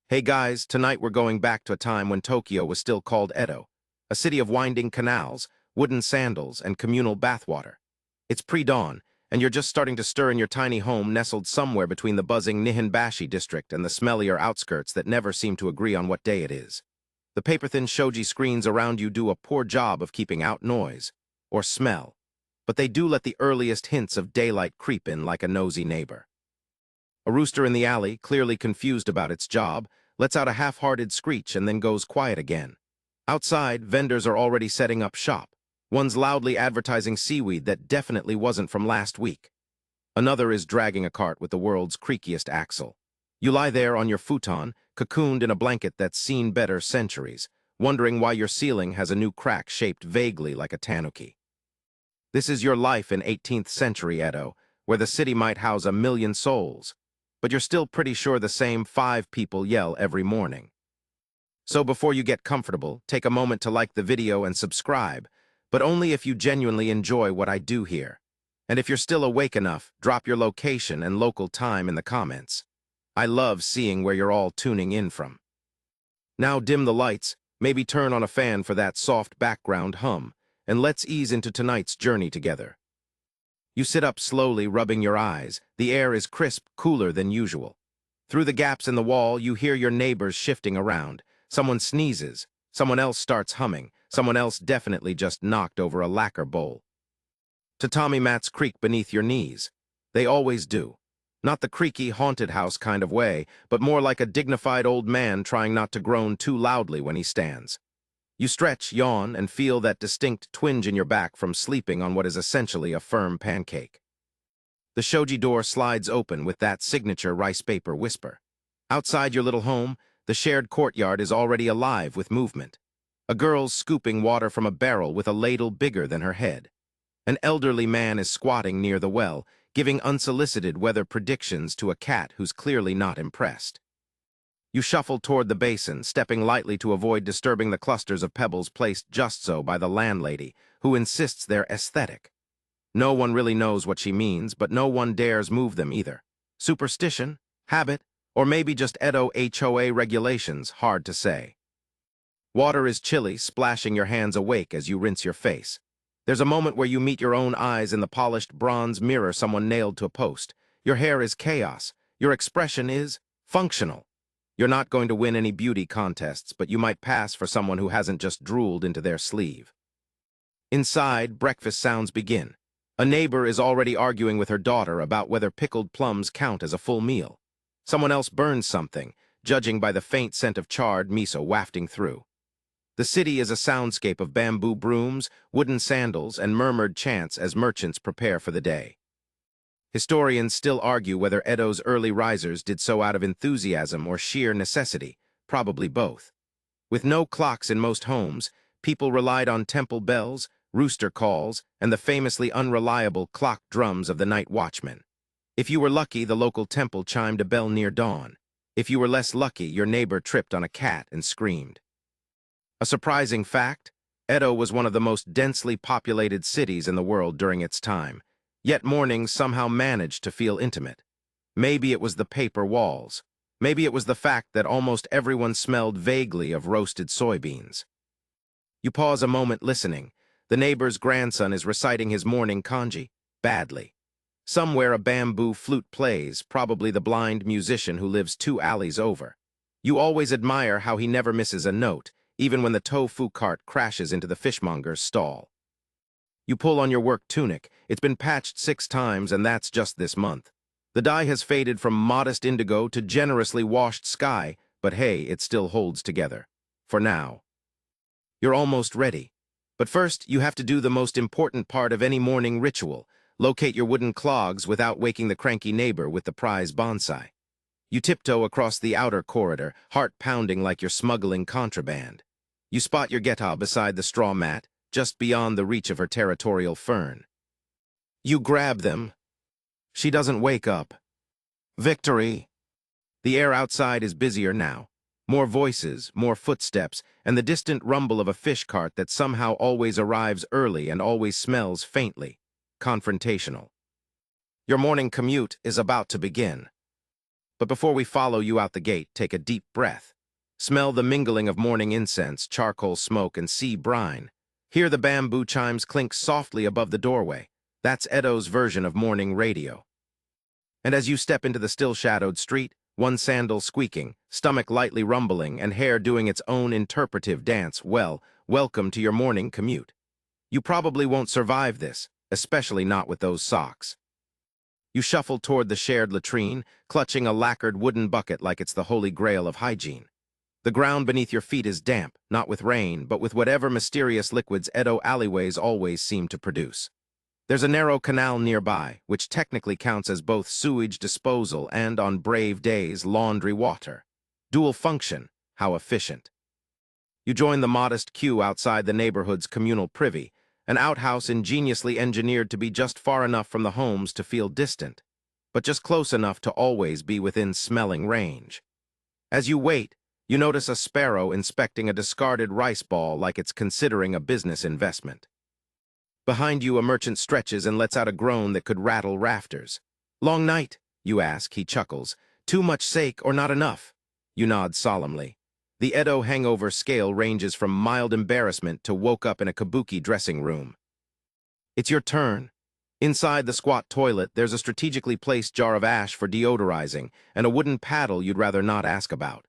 Hey guys, tonight we're going back to a time when Tokyo was still called Edo, a city of winding canals, wooden sandals, and communal bathwater. It's pre-dawn, and you're just starting to stir in your tiny home nestled somewhere between the buzzing Nihonbashi district and the smellier outskirts that never seem to agree on what day it is. The paper-thin shoji screens around you do a poor job of keeping out noise, or smell, but they do let the earliest hints of daylight creep in like a nosy neighbor. A rooster in the alley, clearly confused about its job, lets out a half-hearted screech and then goes quiet again. Outside, vendors are already setting up shop. One's loudly advertising seaweed that definitely wasn't from last week. Another is dragging a cart with the world's creakiest axle. You lie there on your futon, cocooned in a blanket that's seen better centuries, wondering why your ceiling has a new crack shaped vaguely like a tanuki. This is your life in 18th century Edo, where the city might house 1,000,000 souls, but you're still pretty sure the same 5 people yell every morning. So before you get comfortable, take a moment to like the video and subscribe, but only if you genuinely enjoy what I do here. And if you're still awake enough, drop your location and local time in the comments. I love seeing where you're all tuning in from. Now dim the lights, maybe turn on a fan for that soft background hum, and let's ease into tonight's journey together. You sit up slowly, rubbing your eyes. The air is crisp, cooler than usual. Through the gaps in the wall, you hear your neighbors shifting around. Someone sneezes, someone else starts humming, someone else definitely just knocked over a lacquer bowl. Tatami mats creak beneath your knees. They always do. Not the creaky, haunted house kind of way, but more like a dignified old man trying not to groan too loudly when he stands. You stretch, yawn, and feel that distinct twinge in your back from sleeping on what is essentially a firm pancake. The shoji door slides open with that signature rice paper whisper. Outside your little home, the shared courtyard is already alive with movement. A girl's scooping water from a barrel with a ladle bigger than her head. An elderly man is squatting near the well, giving unsolicited weather predictions to a cat who's clearly not impressed. You shuffle toward the basin, stepping lightly to avoid disturbing the clusters of pebbles placed just so by the landlady, who insists they're aesthetic. No one really knows what she means, but no one dares move them either. Superstition, habit, or maybe just Edo HOA regulations, hard to say. Water is chilly, splashing your hands awake as you rinse your face. There's a moment where you meet your own eyes in the polished bronze mirror someone nailed to a post. Your hair is chaos. Your expression is functional. You're not going to win any beauty contests, but you might pass for someone who hasn't just drooled into their sleeve. Inside, breakfast sounds begin. A neighbor is already arguing with her daughter about whether pickled plums count as a full meal. Someone else burns something, judging by the faint scent of charred miso wafting through. The city is a soundscape of bamboo brooms, wooden sandals, and murmured chants as merchants prepare for the day. Historians still argue whether Edo's early risers did so out of enthusiasm or sheer necessity, probably both. With no clocks in most homes, people relied on temple bells, rooster calls, and the famously unreliable clock drums of the night watchman. If you were lucky, the local temple chimed a bell near dawn. If you were less lucky, your neighbor tripped on a cat and screamed. A surprising fact, Edo was one of the most densely populated cities in the world during its time. Yet mornings somehow managed to feel intimate. Maybe it was the paper walls. Maybe it was the fact that almost everyone smelled vaguely of roasted soybeans. You pause a moment listening. The neighbor's grandson is reciting his morning kanji, badly. Somewhere a bamboo flute plays, probably the blind musician who lives 2 alleys over. You always admire how he never misses a note, even when the tofu cart crashes into the fishmonger's stall. You pull on your work tunic. It's been patched 6 times, and that's just this month. The dye has faded from modest indigo to generously washed sky, but hey, it still holds together. For now. You're almost ready. But first, you have to do the most important part of any morning ritual. Locate your wooden clogs without waking the cranky neighbor with the prize bonsai. You tiptoe across the outer corridor, heart pounding like you're smuggling contraband. You spot your geta beside the straw mat, just beyond the reach of her territorial fern. You grab them. She doesn't wake up. Victory! The air outside is busier now. More voices, more footsteps, and the distant rumble of a fish cart that somehow always arrives early and always smells faintly. Confrontational. Your morning commute is about to begin. But before we follow you out the gate, take a deep breath. Smell the mingling of morning incense, charcoal smoke, and sea brine. Hear the bamboo chimes clink softly above the doorway. That's Edo's version of morning radio. And as you step into the still-shadowed street, one sandal squeaking, stomach lightly rumbling, and hair doing its own interpretive dance, well, welcome to your morning commute. You probably won't survive this, especially not with those socks. You shuffle toward the shared latrine, clutching a lacquered wooden bucket like it's the holy grail of hygiene. The ground beneath your feet is damp, not with rain, but with whatever mysterious liquids Edo alleyways always seem to produce. There's a narrow canal nearby, which technically counts as both sewage disposal and, on brave days, laundry water. Dual function, how efficient. You join the modest queue outside the neighborhood's communal privy, an outhouse ingeniously engineered to be just far enough from the homes to feel distant, but just close enough to always be within smelling range. As you wait, you notice a sparrow inspecting a discarded rice ball like it's considering a business investment. Behind you, a merchant stretches and lets out a groan that could rattle rafters. "Long night?" you ask. He chuckles. "Too much sake or not enough?" You nod solemnly. The Edo hangover scale ranges from mild embarrassment to woke up in a kabuki dressing room. It's your turn. Inside the squat toilet, there's a strategically placed jar of ash for deodorizing and a wooden paddle you'd rather not ask about.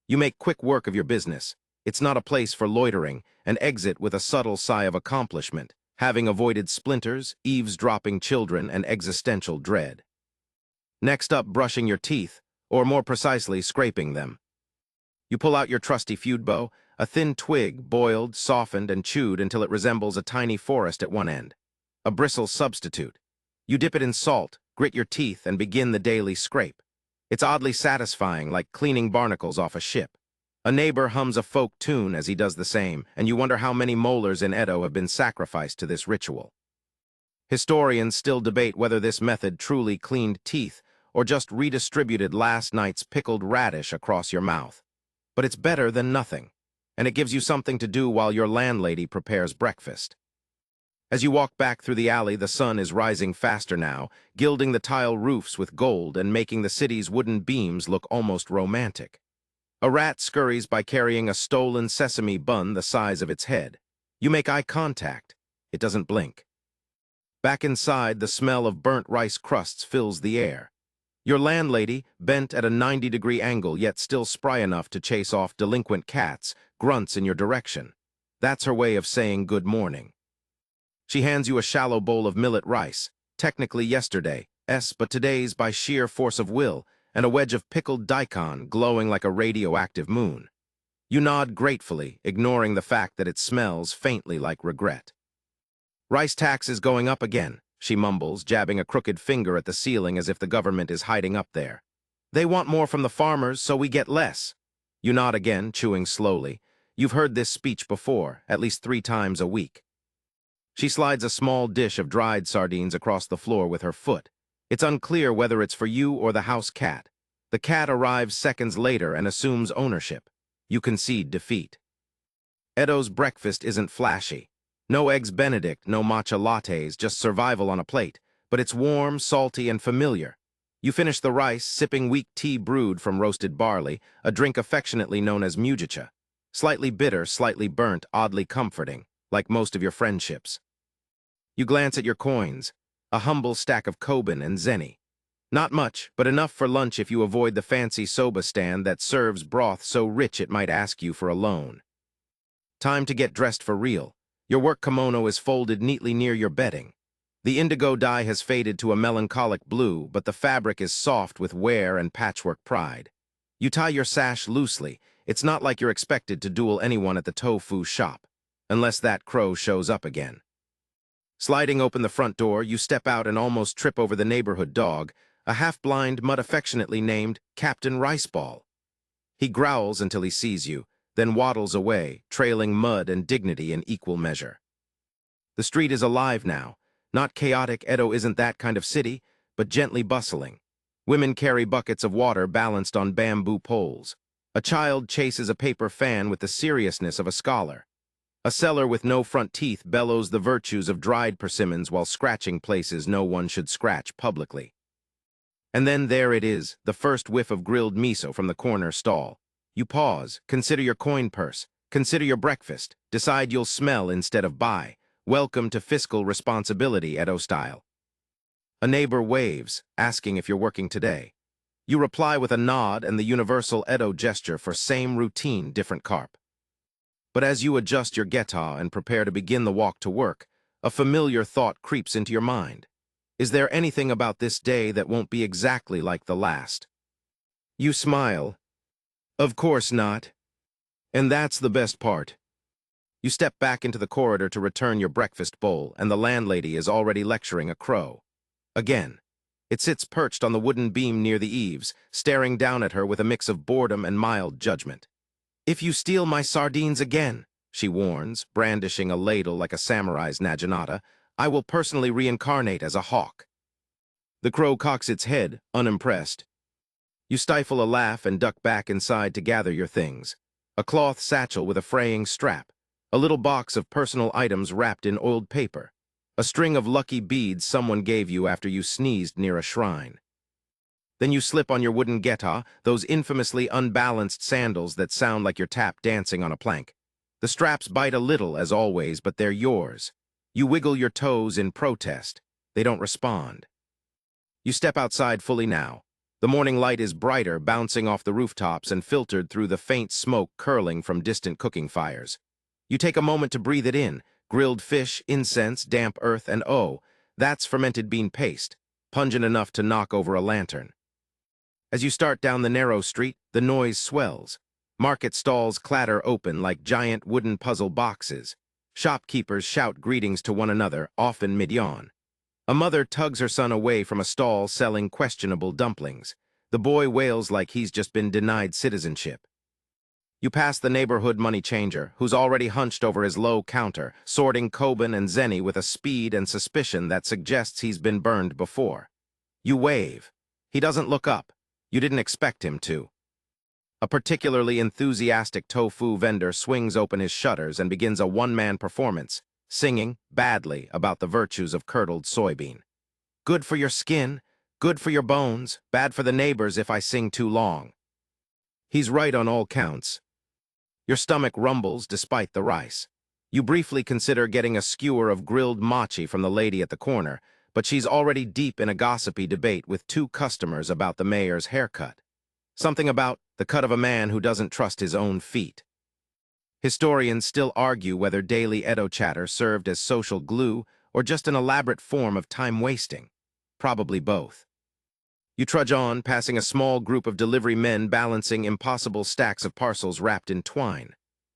You make quick work of your business. It's not a place for loitering, and exit with a subtle sigh of accomplishment, having avoided splinters, eavesdropping children, and existential dread. Next up, brushing your teeth, or more precisely, scraping them. You pull out your trusty feud bow, a thin twig boiled, softened, and chewed until it resembles a tiny forest at one end. A bristle substitute. You dip it in salt, grit your teeth, and begin the daily scrape. It's oddly satisfying, like cleaning barnacles off a ship. A neighbor hums a folk tune as he does the same, and you wonder how many molars in Edo have been sacrificed to this ritual. Historians still debate whether this method truly cleaned teeth or just redistributed last night's pickled radish across your mouth. But it's better than nothing, and it gives you something to do while your landlady prepares breakfast. As you walk back through the alley, the sun is rising faster now, gilding the tile roofs with gold and making the city's wooden beams look almost romantic. A rat scurries by carrying a stolen sesame bun the size of its head. You make eye contact. It doesn't blink. Back inside, the smell of burnt rice crusts fills the air. Your landlady, bent at a 90-degree angle yet still spry enough to chase off delinquent cats, grunts in your direction. That's her way of saying good morning. She hands you a shallow bowl of millet rice, technically yesterday's, but today's by sheer force of will, and a wedge of pickled daikon glowing like a radioactive moon. You nod gratefully, ignoring the fact that it smells faintly like regret. "Rice tax is going up again," she mumbles, jabbing a crooked finger at the ceiling as if the government is hiding up there. "They want more from the farmers, so we get less." You nod again, chewing slowly. You've heard this speech before, at least 3 times a week. She slides a small dish of dried sardines across the floor with her foot. It's unclear whether it's for you or the house cat. The cat arrives seconds later and assumes ownership. You concede defeat. Edo's breakfast isn't flashy. No eggs Benedict, no matcha lattes, just survival on a plate. But it's warm, salty, and familiar. You finish the rice, sipping weak tea brewed from roasted barley, a drink affectionately known as mujicha. Slightly bitter, slightly burnt, oddly comforting, like most of your friendships. You glance at your coins, a humble stack of koban and zenny. Not much, but enough for lunch if you avoid the fancy soba stand that serves broth so rich it might ask you for a loan. Time to get dressed for real. Your work kimono is folded neatly near your bedding. The indigo dye has faded to a melancholic blue, but the fabric is soft with wear and patchwork pride. You tie your sash loosely. It's not like you're expected to duel anyone at the tofu shop, unless that crow shows up again. Sliding open the front door, you step out and almost trip over the neighborhood dog, a half-blind mutt affectionately named Captain Riceball. He growls until he sees you, then waddles away, trailing mud and dignity in equal measure. The street is alive now. Not chaotic, Edo isn't that kind of city, but gently bustling. Women carry buckets of water balanced on bamboo poles. A child chases a paper fan with the seriousness of a scholar. A seller with no front teeth bellows the virtues of dried persimmons while scratching places no one should scratch publicly. And then there it is, the first whiff of grilled miso from the corner stall. You pause, consider your coin purse, consider your breakfast, decide you'll smell instead of buy. Welcome to fiscal responsibility, Edo style. A neighbor waves, asking if you're working today. You reply with a nod and the universal Edo gesture for same routine, different carp. But as you adjust your geta and prepare to begin the walk to work, a familiar thought creeps into your mind. Is there anything about this day that won't be exactly like the last? You smile. Of course not. And that's the best part. You step back into the corridor to return your breakfast bowl, and the landlady is already lecturing a crow. Again. It sits perched on the wooden beam near the eaves, staring down at her with a mix of boredom and mild judgment. If you steal my sardines again, she warns, brandishing a ladle like a samurai's naginata, I will personally reincarnate as a hawk. The crow cocks its head, unimpressed. You stifle a laugh and duck back inside to gather your things. A cloth satchel with a fraying strap, a little box of personal items wrapped in oiled paper, a string of lucky beads someone gave you after you sneezed near a shrine. Then you slip on your wooden geta, those infamously unbalanced sandals that sound like you're tap dancing on a plank. The straps bite a little, as always, but they're yours. You wiggle your toes in protest. They don't respond. You step outside fully now. The morning light is brighter, bouncing off the rooftops and filtered through the faint smoke curling from distant cooking fires. You take a moment to breathe it in. Grilled fish, incense, damp earth, and that's fermented bean paste, pungent enough to knock over a lantern. As you start down the narrow street, the noise swells. Market stalls clatter open like giant wooden puzzle boxes. Shopkeepers shout greetings to one another, often mid-yawn. A mother tugs her son away from a stall selling questionable dumplings. The boy wails like he's just been denied citizenship. You pass the neighborhood money changer, who's already hunched over his low counter, sorting koban and zenny with a speed and suspicion that suggests he's been burned before. You wave. He doesn't look up. You didn't expect him to. A particularly enthusiastic tofu vendor swings open his shutters and begins a one-man performance, singing, badly, about the virtues of curdled soybean. Good for your skin, good for your bones, bad for the neighbors if I sing too long. He's right on all counts. Your stomach rumbles despite the rice. You briefly consider getting a skewer of grilled mochi from the lady at the corner, but she's already deep in a gossipy debate with two customers about the mayor's haircut. Something about the cut of a man who doesn't trust his own feet. Historians still argue whether daily Edo chatter served as social glue or just an elaborate form of time-wasting. Probably both. You trudge on, passing a small group of delivery men balancing impossible stacks of parcels wrapped in twine.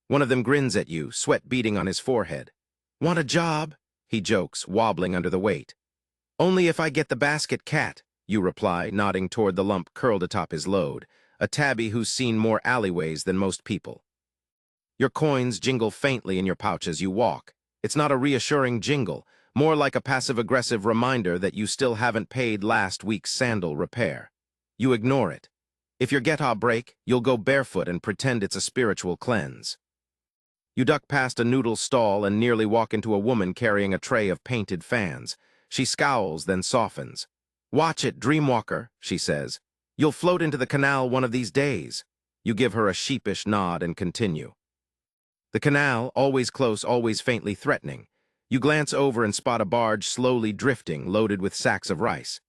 One of them grins at you, sweat beading on his forehead. Want a job? He jokes, wobbling under the weight. Only if I get the basket cat, you reply, nodding toward the lump curled atop his load, a tabby who's seen more alleyways than most people. Your coins jingle faintly in your pouch as you walk. It's not a reassuring jingle, more like a passive-aggressive reminder that you still haven't paid last week's sandal repair. You ignore it. If your geta break, you'll go barefoot and pretend it's a spiritual cleanse. You duck past a noodle stall and nearly walk into a woman carrying a tray of painted fans. She scowls, then softens. Watch it, dreamwalker, she says. You'll float into the canal one of these days. You give her a sheepish nod and continue. The canal, always close, always faintly threatening. You glance over and spot a barge slowly drifting, loaded with sacks of rice.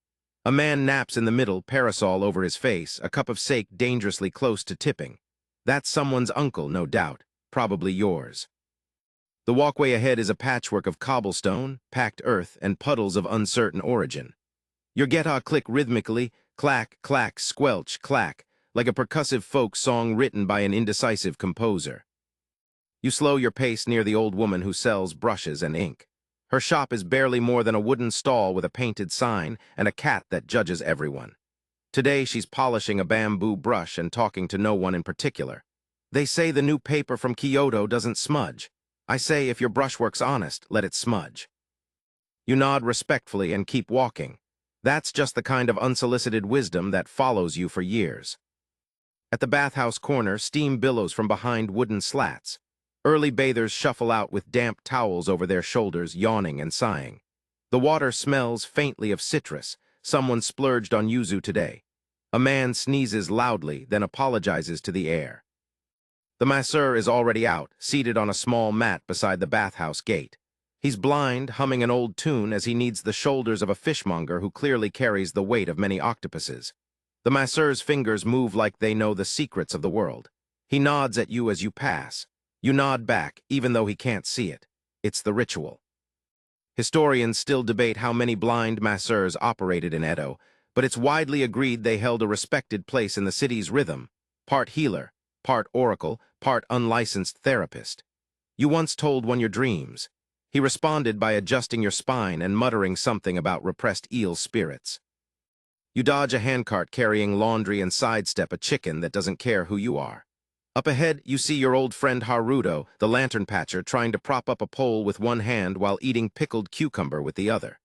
A man naps in the middle, parasol over his face, a cup of sake dangerously close to tipping. That's someone's uncle, no doubt, probably yours. The walkway ahead is a patchwork of cobblestone, packed earth, and puddles of uncertain origin. Your geta click rhythmically, clack, clack, squelch, clack, like a percussive folk song written by an indecisive composer. You slow your pace near the old woman who sells brushes and ink. Her shop is barely more than a wooden stall with a painted sign and a cat that judges everyone. Today she's polishing a bamboo brush and talking to no one in particular. They say the new paper from Kyoto doesn't smudge. I say if your brushwork's honest, let it smudge. You nod respectfully and keep walking. That's just the kind of unsolicited wisdom that follows you for years. At the bathhouse corner, steam billows from behind wooden slats. Early bathers shuffle out with damp towels over their shoulders, yawning and sighing. The water smells faintly of citrus, someone splurged on yuzu today. A man sneezes loudly, then apologizes to the air. The masseur is already out, seated on a small mat beside the bathhouse gate. He's blind, humming an old tune as he needs the shoulders of a fishmonger who clearly carries the weight of many octopuses. The masseur's fingers move like they know the secrets of the world. He nods at you as you pass. You nod back, even though he can't see it. It's the ritual. Historians still debate how many blind masseurs operated in Edo, but it's widely agreed they held a respected place in the city's rhythm. Part healer, part oracle, part unlicensed therapist. You once told one your dreams. He responded by adjusting your spine and muttering something about repressed eel spirits. You dodge a handcart carrying laundry and sidestep a chicken that doesn't care who you are. Up ahead, you see your old friend Haruto, the lantern patcher, trying to prop up a pole with one hand while eating pickled cucumber with the other.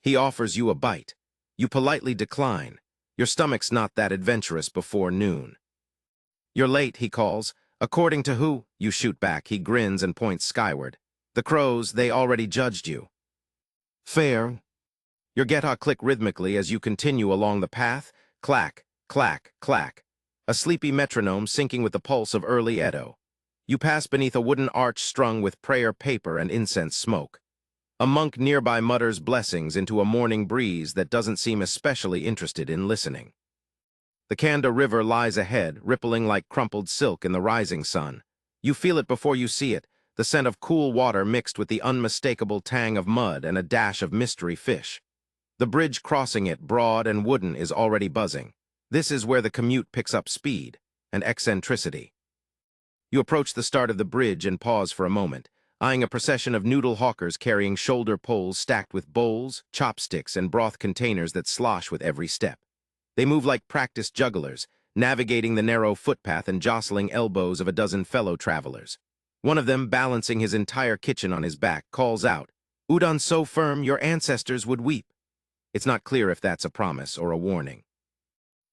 He offers you a bite. You politely decline. Your stomach's not that adventurous before noon. You're late, he calls. According to who? You shoot back. He grins and points skyward. The crows, they already judged you. Fair. Your geta click rhythmically as you continue along the path. Clack, clack, clack. A sleepy metronome syncing with the pulse of early Edo. You pass beneath a wooden arch strung with prayer paper and incense smoke. A monk nearby mutters blessings into a morning breeze that doesn't seem especially interested in listening. The Kanda River lies ahead, rippling like crumpled silk in the rising sun. You feel it before you see it, the scent of cool water mixed with the unmistakable tang of mud and a dash of mystery fish. The bridge crossing it, broad and wooden, is already buzzing. This is where the commute picks up speed and eccentricity. You approach the start of the bridge and pause for a moment, eyeing a procession of noodle hawkers carrying shoulder poles stacked with bowls, chopsticks, and broth containers that slosh with every step. They move like practiced jugglers, navigating the narrow footpath and jostling elbows of a dozen fellow travelers. One of them, balancing his entire kitchen on his back, calls out, "Udon so firm your ancestors would weep." It's not clear if that's a promise or a warning.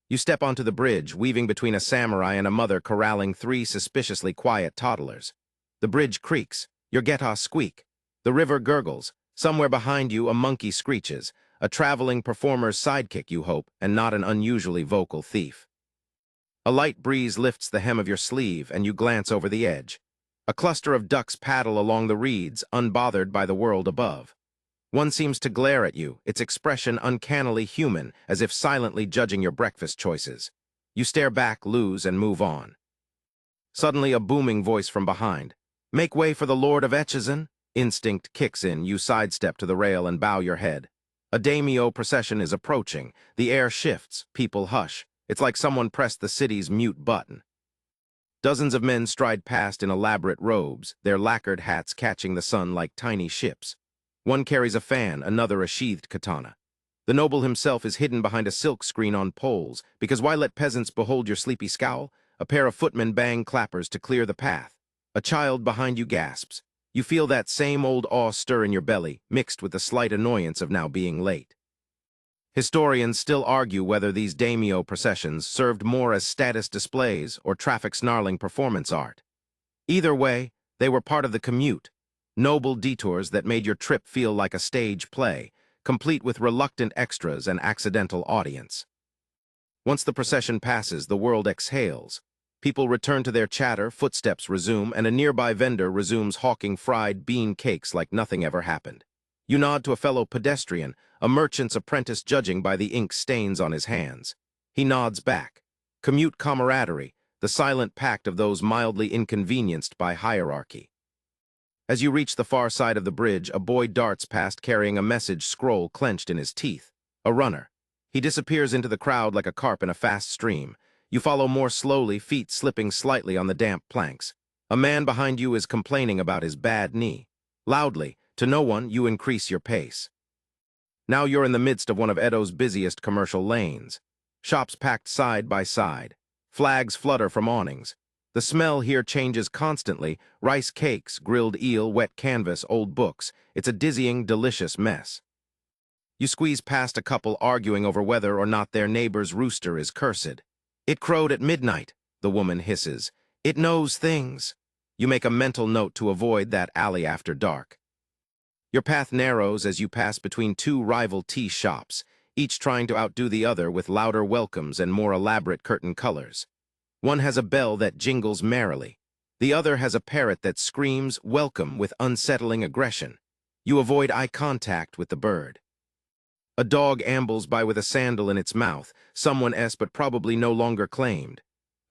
You step onto the bridge, weaving between a samurai and a mother corralling three suspiciously quiet toddlers. The bridge creaks, your geta squeak. The river gurgles. Somewhere behind you, a monkey screeches, a traveling performer's sidekick, you hope, and not an unusually vocal thief. A light breeze lifts the hem of your sleeve, and you glance over the edge. A cluster of ducks paddle along the reeds, unbothered by the world above. One seems to glare at you, its expression uncannily human, as if silently judging your breakfast choices. You stare back, lose, and move on. Suddenly, a booming voice from behind. "Make way for the Lord of Echizen." Instinct kicks in, you sidestep to the rail and bow your head. A daimyo procession is approaching. The air shifts, people hush. It's like someone pressed the city's mute button. Dozens of men stride past in elaborate robes, their lacquered hats catching the sun like tiny ships. One carries a fan, another a sheathed katana. The noble himself is hidden behind a silk screen on poles, because why let peasants behold your sleepy scowl? A pair of footmen bang clappers to clear the path. A child behind you gasps. You feel that same old awe stir in your belly, mixed with the slight annoyance of now being late. Historians still argue whether these daimyo processions served more as status displays or traffic-snarling performance art. Either way, they were part of the commute. Noble detours that made your trip feel like a stage play, complete with reluctant extras and accidental audience. Once the procession passes, the world exhales. People return to their chatter, footsteps resume, and a nearby vendor resumes hawking fried bean cakes like nothing ever happened. You nod to a fellow pedestrian, a merchant's apprentice judging by the ink stains on his hands. He nods back. Commute camaraderie, the silent pact of those mildly inconvenienced by hierarchy. As you reach the far side of the bridge, a boy darts past carrying a message scroll clenched in his teeth. A runner. He disappears into the crowd like a carp in a fast stream. You follow more slowly, feet slipping slightly on the damp planks. A man behind you is complaining about his bad knee. Loudly, to no one, you increase your pace. Now you're in the midst of one of Edo's busiest commercial lanes. Shops packed side by side. Flags flutter from awnings. The smell here changes constantly. Rice cakes, grilled eel, wet canvas, old books. It's a dizzying, delicious mess. You squeeze past a couple arguing over whether or not their neighbor's rooster is cursed. "It crowed at midnight," the woman hisses. "It knows things." You make a mental note to avoid that alley after dark. Your path narrows as you pass between two rival tea shops, each trying to outdo the other with louder welcomes and more elaborate curtain colors. One has a bell that jingles merrily. The other has a parrot that screams welcome with unsettling aggression. You avoid eye contact with the bird. A dog ambles by with a sandal in its mouth, someone's but probably no longer claimed.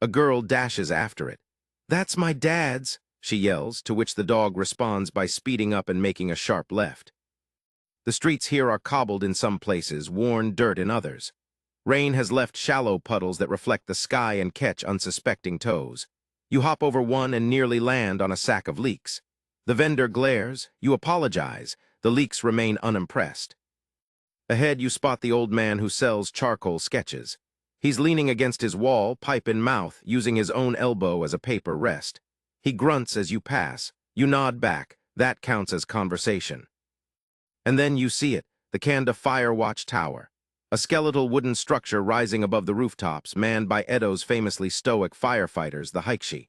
A girl dashes after it. "That's my dad's," she yells, to which the dog responds by speeding up and making a sharp left. The streets here are cobbled in some places, worn dirt in others. Rain has left shallow puddles that reflect the sky and catch unsuspecting toes. You hop over one and nearly land on a sack of leeks. The vendor glares, you apologize, the leeks remain unimpressed. Ahead you spot the old man who sells charcoal sketches. He's leaning against his wall, pipe in mouth, using his own elbow as a paper rest. He grunts as you pass. You nod back. That counts as conversation. And then you see it, the Kanda Fire Watch Tower. A skeletal wooden structure rising above the rooftops, manned by Edo's famously stoic firefighters, the Haikishi.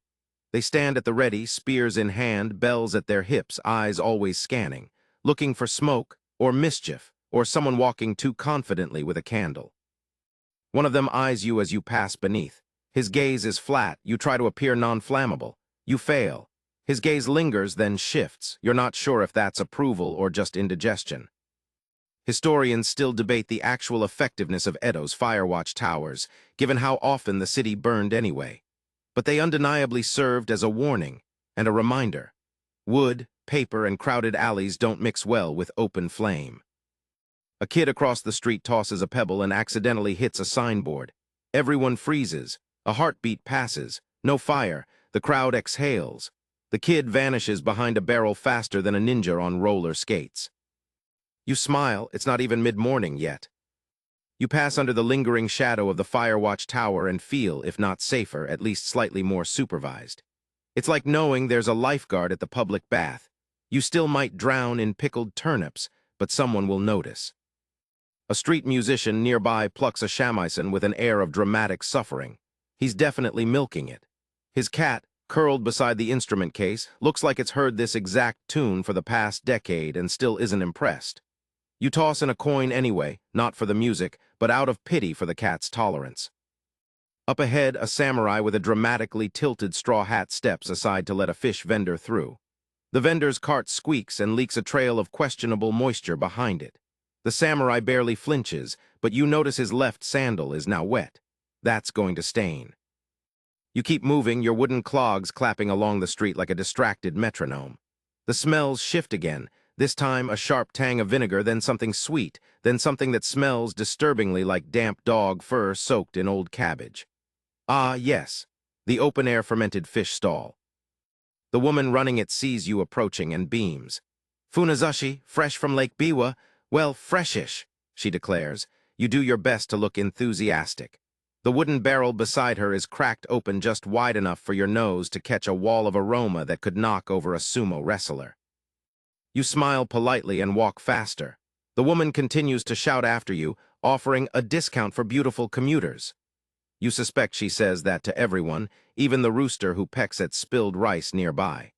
They stand at the ready, spears in hand, bells at their hips, eyes always scanning, looking for smoke, or mischief, or someone walking too confidently with a candle. One of them eyes you as you pass beneath. His gaze is flat, you try to appear non-flammable. You fail. His gaze lingers, then shifts. You're not sure if that's approval or just indigestion. Historians still debate the actual effectiveness of Edo's firewatch towers, given how often the city burned anyway. But they undeniably served as a warning and a reminder. Wood, paper, and crowded alleys don't mix well with open flame. A kid across the street tosses a pebble and accidentally hits a signboard. Everyone freezes. A heartbeat passes. No fire. The crowd exhales. The kid vanishes behind a barrel faster than a ninja on roller skates. You smile, it's not even mid-morning yet. You pass under the lingering shadow of the Firewatch Tower and feel, if not safer, at least slightly more supervised. It's like knowing there's a lifeguard at the public bath. You still might drown in pickled turnips, but someone will notice. A street musician nearby plucks a shamisen with an air of dramatic suffering. He's definitely milking it. His cat, curled beside the instrument case, looks like it's heard this exact tune for the past decade and still isn't impressed. You toss in a coin anyway, not for the music, but out of pity for the cat's tolerance. Up ahead, a samurai with a dramatically tilted straw hat steps aside to let a fish vendor through. The vendor's cart squeaks and leaks a trail of questionable moisture behind it. The samurai barely flinches, but you notice his left sandal is now wet. That's going to stain. You keep moving, your wooden clogs clapping along the street like a distracted metronome. The smells shift again, this time a sharp tang of vinegar, then something sweet, then something that smells disturbingly like damp dog fur soaked in old cabbage. Ah, yes, the open-air fermented fish stall. The woman running it sees you approaching and beams. "Funazashi, fresh from Lake Biwa? Well, freshish," she declares. You do your best to look enthusiastic. The wooden barrel beside her is cracked open just wide enough for your nose to catch a wall of aroma that could knock over a sumo wrestler. You smile politely and walk faster. The woman continues to shout after you, offering a discount for beautiful commuters. You suspect she says that to everyone, even the rooster who pecks at spilled rice nearby.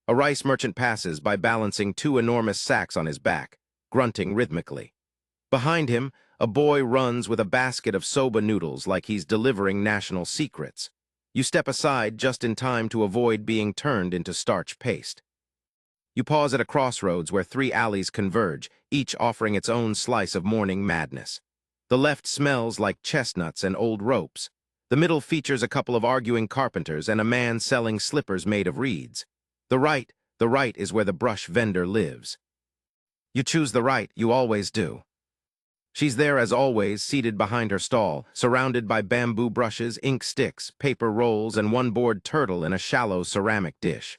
A rice merchant passes by balancing two enormous sacks on his back, grunting rhythmically. Behind him, a boy runs with a basket of soba noodles like he's delivering national secrets. You step aside just in time to avoid being turned into starch paste. You pause at a crossroads where three alleys converge, each offering its own slice of morning madness. The left smells like chestnuts and old ropes. The middle features a couple of arguing carpenters and a man selling slippers made of reeds. The right is where the brush vendor lives. You choose the right, you always do. She's there as always, seated behind her stall, surrounded by bamboo brushes, ink sticks, paper rolls, and one bored turtle in a shallow ceramic dish.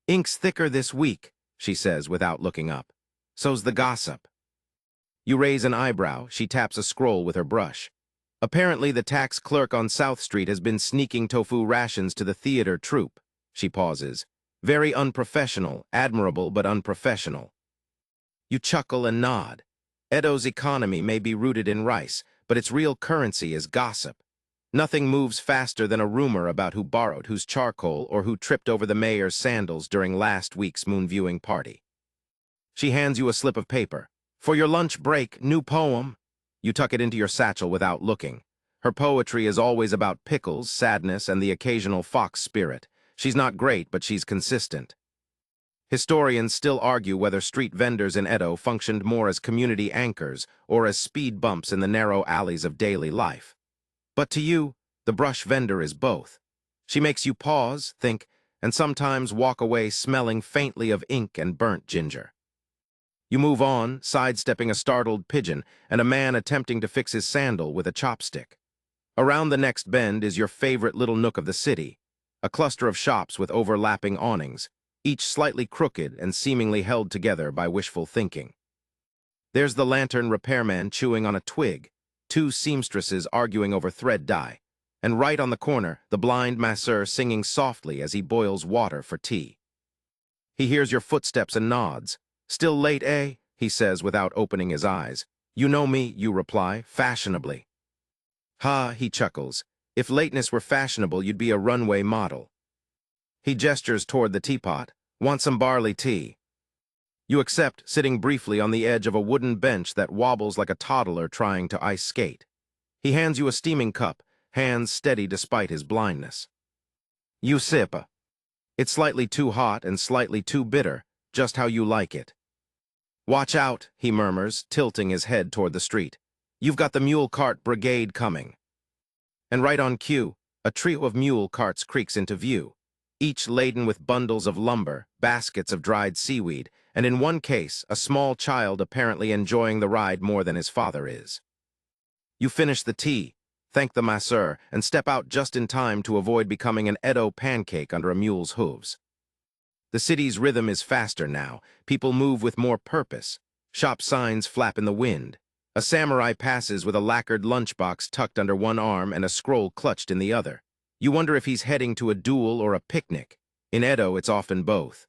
"Ink's thicker this week," she says without looking up. "So's the gossip." You raise an eyebrow, she taps a scroll with her brush. "Apparently the tax clerk on South Street has been sneaking tofu rations to the theater troupe." She pauses. "Very unprofessional, admirable but unprofessional." You chuckle and nod. Edo's economy may be rooted in rice, but its real currency is gossip. Nothing moves faster than a rumor about who borrowed whose charcoal or who tripped over the mayor's sandals during last week's moon-viewing party. She hands you a slip of paper. "For your lunch break, new poem." You tuck it into your satchel without looking. Her poetry is always about pickles, sadness, and the occasional fox spirit. She's not great, but she's consistent. Historians still argue whether street vendors in Edo functioned more as community anchors or as speed bumps in the narrow alleys of daily life. But to you, the brush vendor is both. She makes you pause, think, and sometimes walk away smelling faintly of ink and burnt ginger. You move on, sidestepping a startled pigeon and a man attempting to fix his sandal with a chopstick. Around the next bend is your favorite little nook of the city, a cluster of shops with overlapping awnings, each slightly crooked and seemingly held together by wishful thinking. There's the lantern repairman chewing on a twig, two seamstresses arguing over thread dye, and right on the corner, the blind masseur singing softly as he boils water for tea. He hears your footsteps and nods. "Still late, eh?" he says without opening his eyes. "You know me," you reply, fashionably. "Ha," he chuckles. "If lateness were fashionable, you'd be a runway model." He gestures toward the teapot. "Want some barley tea?" You accept, sitting briefly on the edge of a wooden bench that wobbles like a toddler trying to ice skate. He hands you a steaming cup, hands steady despite his blindness. You sip. It's slightly too hot and slightly too bitter, just how you like it. "Watch out," he murmurs, tilting his head toward the street. "You've got the mule cart brigade coming." And right on cue, a trio of mule carts creaks into view, each laden with bundles of lumber, baskets of dried seaweed, and in one case, a small child apparently enjoying the ride more than his father is. You finish the tea, thank the masseur, and step out just in time to avoid becoming an Edo pancake under a mule's hooves. The city's rhythm is faster now. People move with more purpose. Shop signs flap in the wind. A samurai passes with a lacquered lunchbox tucked under one arm and a scroll clutched in the other. You wonder if he's heading to a duel or a picnic. In Edo, it's often both.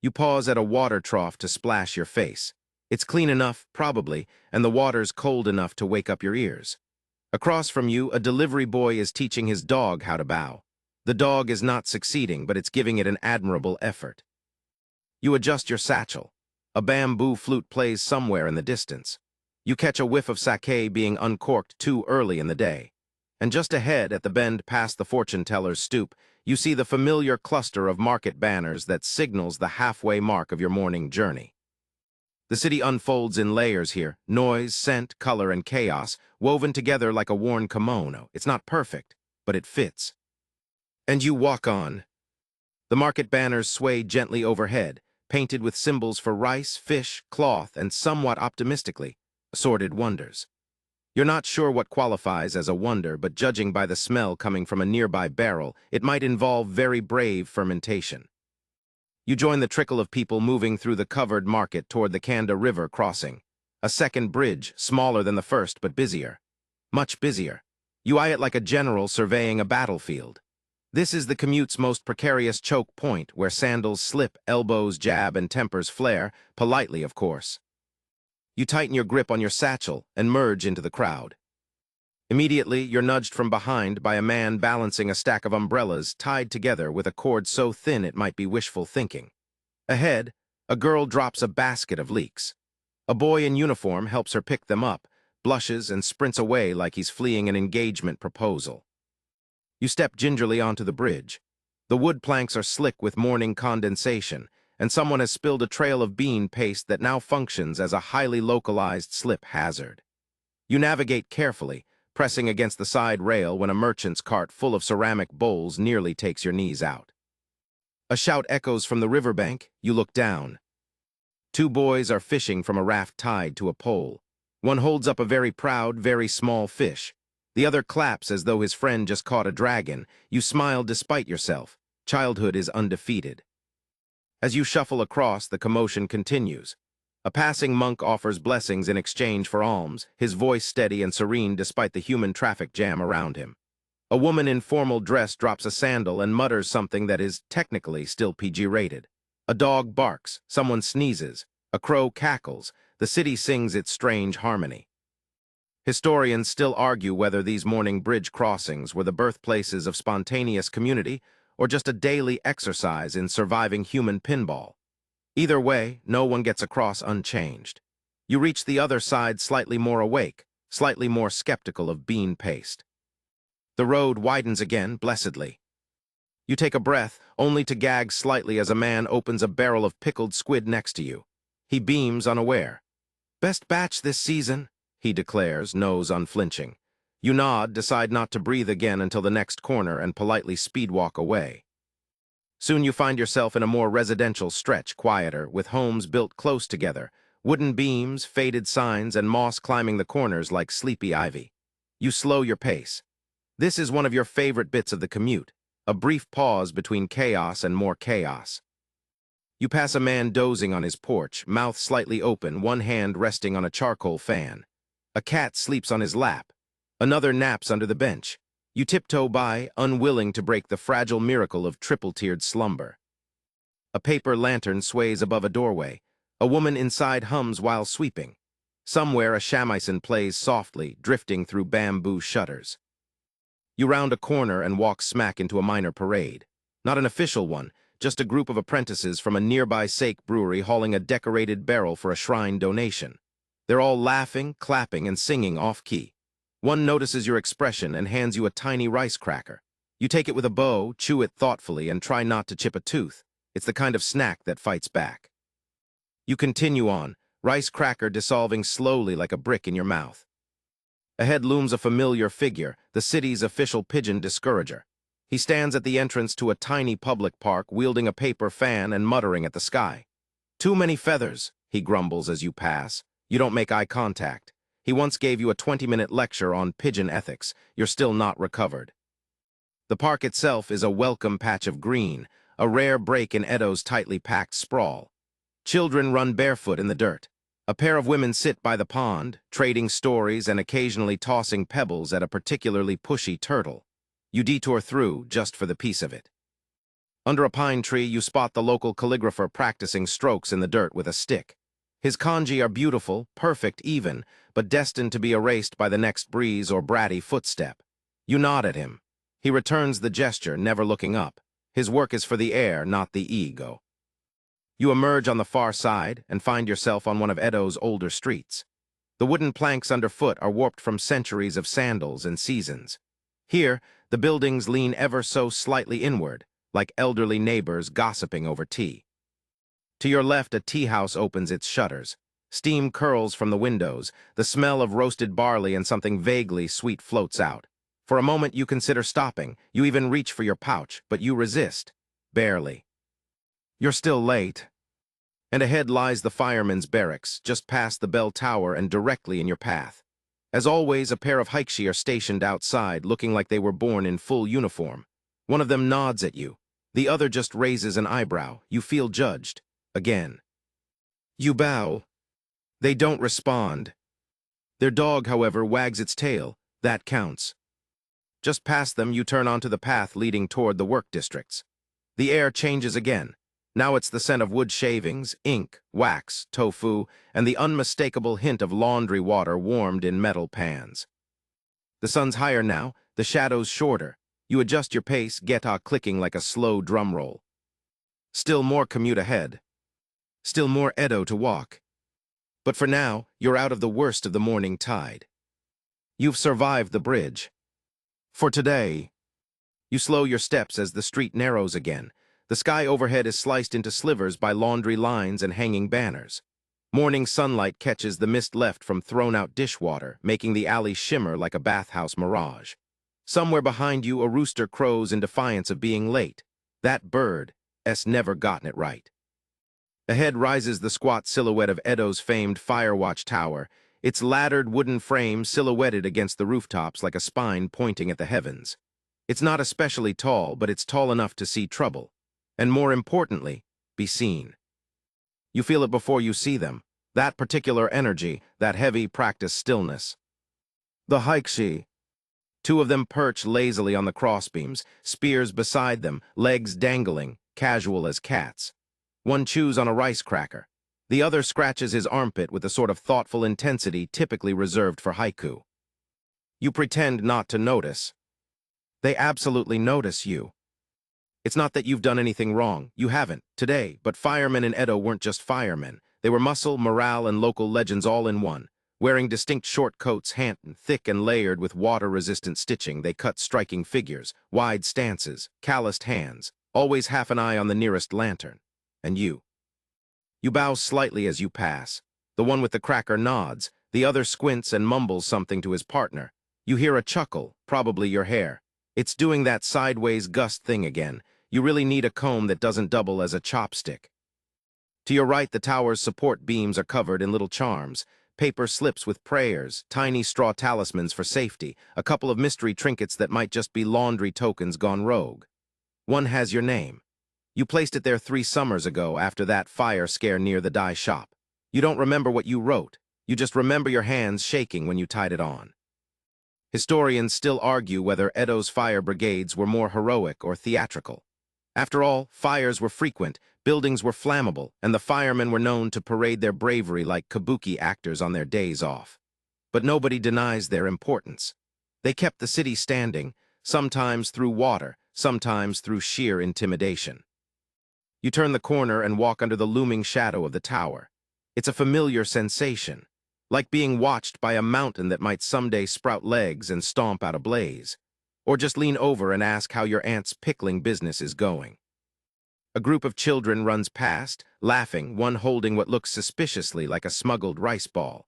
You pause at a water trough to splash your face. It's clean enough, probably, and the water's cold enough to wake up your ears. Across from you, a delivery boy is teaching his dog how to bow. The dog is not succeeding, but it's giving it an admirable effort. You adjust your satchel. A bamboo flute plays somewhere in the distance. You catch a whiff of sake being uncorked too early in the day. And just ahead, at the bend past the fortune-teller's stoop, you see the familiar cluster of market banners that signals the halfway mark of your morning journey. The city unfolds in layers here, noise, scent, color, and chaos, woven together like a worn kimono. It's not perfect, but it fits. And you walk on. The market banners sway gently overhead, painted with symbols for rice, fish, cloth, and somewhat optimistically, assorted wonders. You're not sure what qualifies as a wonder, but judging by the smell coming from a nearby barrel, it might involve very brave fermentation. You join the trickle of people moving through the covered market toward the Kanda River crossing. A second bridge, smaller than the first, but busier. Much busier. You eye it like a general surveying a battlefield. This is the commute's most precarious choke point, where sandals slip, elbows jab, and tempers flare, politely, of course. You tighten your grip on your satchel and merge into the crowd. Immediately, you're nudged from behind by a man balancing a stack of umbrellas tied together with a cord so thin it might be wishful thinking. Ahead, a girl drops a basket of leeks. A boy in uniform helps her pick them up, blushes and sprints away like he's fleeing an engagement proposal. You step gingerly onto the bridge. The wood planks are slick with morning condensation, and someone has spilled a trail of bean paste that now functions as a highly localized slip hazard. You navigate carefully, pressing against the side rail when a merchant's cart full of ceramic bowls nearly takes your knees out. A shout echoes from the riverbank. You look down. Two boys are fishing from a raft tied to a pole. One holds up a very proud, very small fish. The other claps as though his friend just caught a dragon. You smile despite yourself. Childhood is undefeated. As you shuffle across, the commotion continues. A passing monk offers blessings in exchange for alms, his voice steady and serene despite the human traffic jam around him. A woman in formal dress drops a sandal and mutters something that is technically still PG-rated. A dog barks, someone sneezes, a crow cackles, the city sings its strange harmony. Historians still argue whether these morning bridge crossings were the birthplaces of spontaneous community or just a daily exercise in surviving human pinball. Either way, no one gets across unchanged. You reach the other side slightly more awake, slightly more skeptical of bean paste. The road widens again, blessedly. You take a breath, only to gag slightly as a man opens a barrel of pickled squid next to you. He beams unaware. "Best batch this season," he declares, nose unflinching. You nod, decide not to breathe again until the next corner, and politely speedwalk away. Soon you find yourself in a more residential stretch, quieter, with homes built close together, wooden beams, faded signs, and moss climbing the corners like sleepy ivy. You slow your pace. This is one of your favorite bits of the commute, a brief pause between chaos and more chaos. You pass a man dozing on his porch, mouth slightly open, one hand resting on a charcoal fan. A cat sleeps on his lap. Another naps under the bench. You tiptoe by, unwilling to break the fragile miracle of triple-tiered slumber. A paper lantern sways above a doorway. A woman inside hums while sweeping. Somewhere a shamisen plays softly, drifting through bamboo shutters. You round a corner and walk smack into a minor parade. Not an official one, just a group of apprentices from a nearby sake brewery hauling a decorated barrel for a shrine donation. They're all laughing, clapping, and singing off-key. One notices your expression and hands you a tiny rice cracker. You take it with a bow, chew it thoughtfully, and try not to chip a tooth. It's the kind of snack that fights back. You continue on, rice cracker dissolving slowly like a brick in your mouth. Ahead looms a familiar figure, the city's official pigeon discourager. He stands at the entrance to a tiny public park, wielding a paper fan and muttering at the sky. "Too many feathers," he grumbles as you pass. You don't make eye contact. He once gave you a 20-minute lecture on pigeon ethics. You're still not recovered. The park itself is a welcome patch of green, a rare break in Edo's tightly packed sprawl. Children run barefoot in the dirt. A pair of women sit by the pond, trading stories and occasionally tossing pebbles at a particularly pushy turtle. You detour through just for the peace of it. Under a pine tree, you spot the local calligrapher practicing strokes in the dirt with a stick. His kanji are beautiful, perfect even, but destined to be erased by the next breeze or bratty footstep. You nod at him. He returns the gesture, never looking up. His work is for the air, not the ego. You emerge on the far side and find yourself on one of Edo's older streets. The wooden planks underfoot are warped from centuries of sandals and seasons. Here, the buildings lean ever so slightly inward, like elderly neighbors gossiping over tea. To your left, a tea house opens its shutters. Steam curls from the windows, the smell of roasted barley and something vaguely sweet floats out. For a moment, you consider stopping. You even reach for your pouch, but you resist. Barely. You're still late. And ahead lies the firemen's barracks, just past the bell tower and directly in your path. As always, a pair of hikshi are stationed outside, looking like they were born in full uniform. One of them nods at you. The other just raises an eyebrow. You feel judged. Again. You bow. They don't respond. Their dog, however, wags its tail. That counts. Just past them, you turn onto the path leading toward the work districts. The air changes again. Now it's the scent of wood shavings, ink, wax, tofu, and the unmistakable hint of laundry water warmed in metal pans. The sun's higher now, the shadows shorter. You adjust your pace, geta clicking like a slow drum roll. Still more commute ahead. Still more Edo to walk. But for now, you're out of the worst of the morning tide. You've survived the bridge. For today, you slow your steps as the street narrows again. The sky overhead is sliced into slivers by laundry lines and hanging banners. Morning sunlight catches the mist left from thrown-out dishwater, making the alley shimmer like a bathhouse mirage. Somewhere behind you, a rooster crows in defiance of being late. That bird's never gotten it right. Ahead rises the squat silhouette of Edo's famed Firewatch Tower, its laddered wooden frame silhouetted against the rooftops like a spine pointing at the heavens. It's not especially tall, but it's tall enough to see trouble. And more importantly, be seen. You feel it before you see them, that particular energy, that heavy practice stillness. The hikshi. Two of them perch lazily on the crossbeams, spears beside them, legs dangling, casual as cats. One chews on a rice cracker. The other scratches his armpit with the sort of thoughtful intensity typically reserved for haiku. You pretend not to notice. They absolutely notice you. It's not that you've done anything wrong. You haven't, today, but firemen in Edo weren't just firemen. They were muscle, morale, and local legends all in one. Wearing distinct short coats, thick and layered with water-resistant stitching, they cut striking figures, wide stances, calloused hands, always half an eye on the nearest lantern. And you. You bow slightly as you pass. The one with the cracker nods, the other squints and mumbles something to his partner. You hear a chuckle, probably your hair. It's doing that sideways gust thing again. You really need a comb that doesn't double as a chopstick. To your right, the tower's support beams are covered in little charms, paper slips with prayers, tiny straw talismans for safety, a couple of mystery trinkets that might just be laundry tokens gone rogue. One has your name. You placed it there 3 summers ago after that fire scare near the dye shop. You don't remember what you wrote. You just remember your hands shaking when you tied it on. Historians still argue whether Edo's fire brigades were more heroic or theatrical. After all, fires were frequent, buildings were flammable, and the firemen were known to parade their bravery like kabuki actors on their days off. But nobody denies their importance. They kept the city standing, sometimes through water, sometimes through sheer intimidation. You turn the corner and walk under the looming shadow of the tower. It's a familiar sensation, like being watched by a mountain that might someday sprout legs and stomp out a blaze, or just lean over and ask how your aunt's pickling business is going. A group of children runs past, laughing, one holding what looks suspiciously like a smuggled rice ball.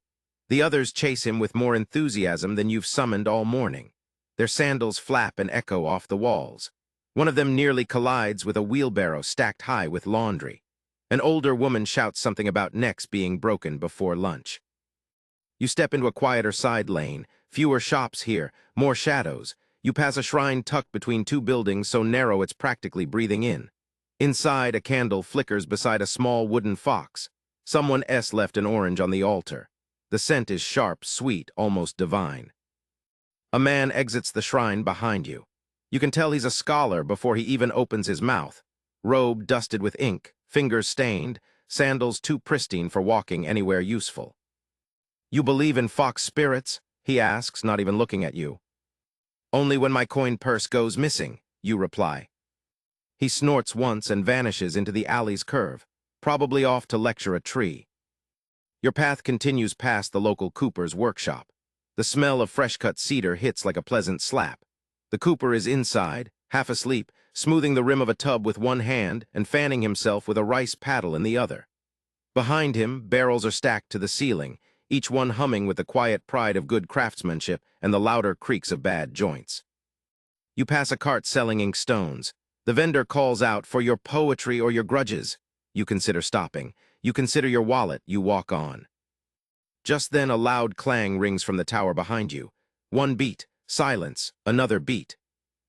The others chase him with more enthusiasm than you've summoned all morning. Their sandals flap and echo off the walls. One of them nearly collides with a wheelbarrow stacked high with laundry. An older woman shouts something about necks being broken before lunch. You step into a quieter side lane, fewer shops here, more shadows. You pass a shrine tucked between 2 buildings so narrow it's practically breathing in. Inside, a candle flickers beside a small wooden fox. Someone left an orange on the altar. The scent is sharp, sweet, almost divine. A man exits the shrine behind you. You can tell he's a scholar before he even opens his mouth. Robe dusted with ink, fingers stained, sandals too pristine for walking anywhere useful. "You believe in fox spirits?" he asks, not even looking at you. "Only when my coin purse goes missing," you reply. He snorts once and vanishes into the alley's curve, probably off to lecture a tree. Your path continues past the local cooper's workshop. The smell of fresh-cut cedar hits like a pleasant slap. The cooper is inside, half asleep, smoothing the rim of a tub with one hand and fanning himself with a rice paddle in the other. Behind him, barrels are stacked to the ceiling, each one humming with the quiet pride of good craftsmanship and the louder creaks of bad joints. You pass a cart selling ink stones. The vendor calls out, "For your poetry or your grudges." You consider stopping. You consider your wallet. You walk on. Just then a loud clang rings from the tower behind you. One beat, silence, another beat.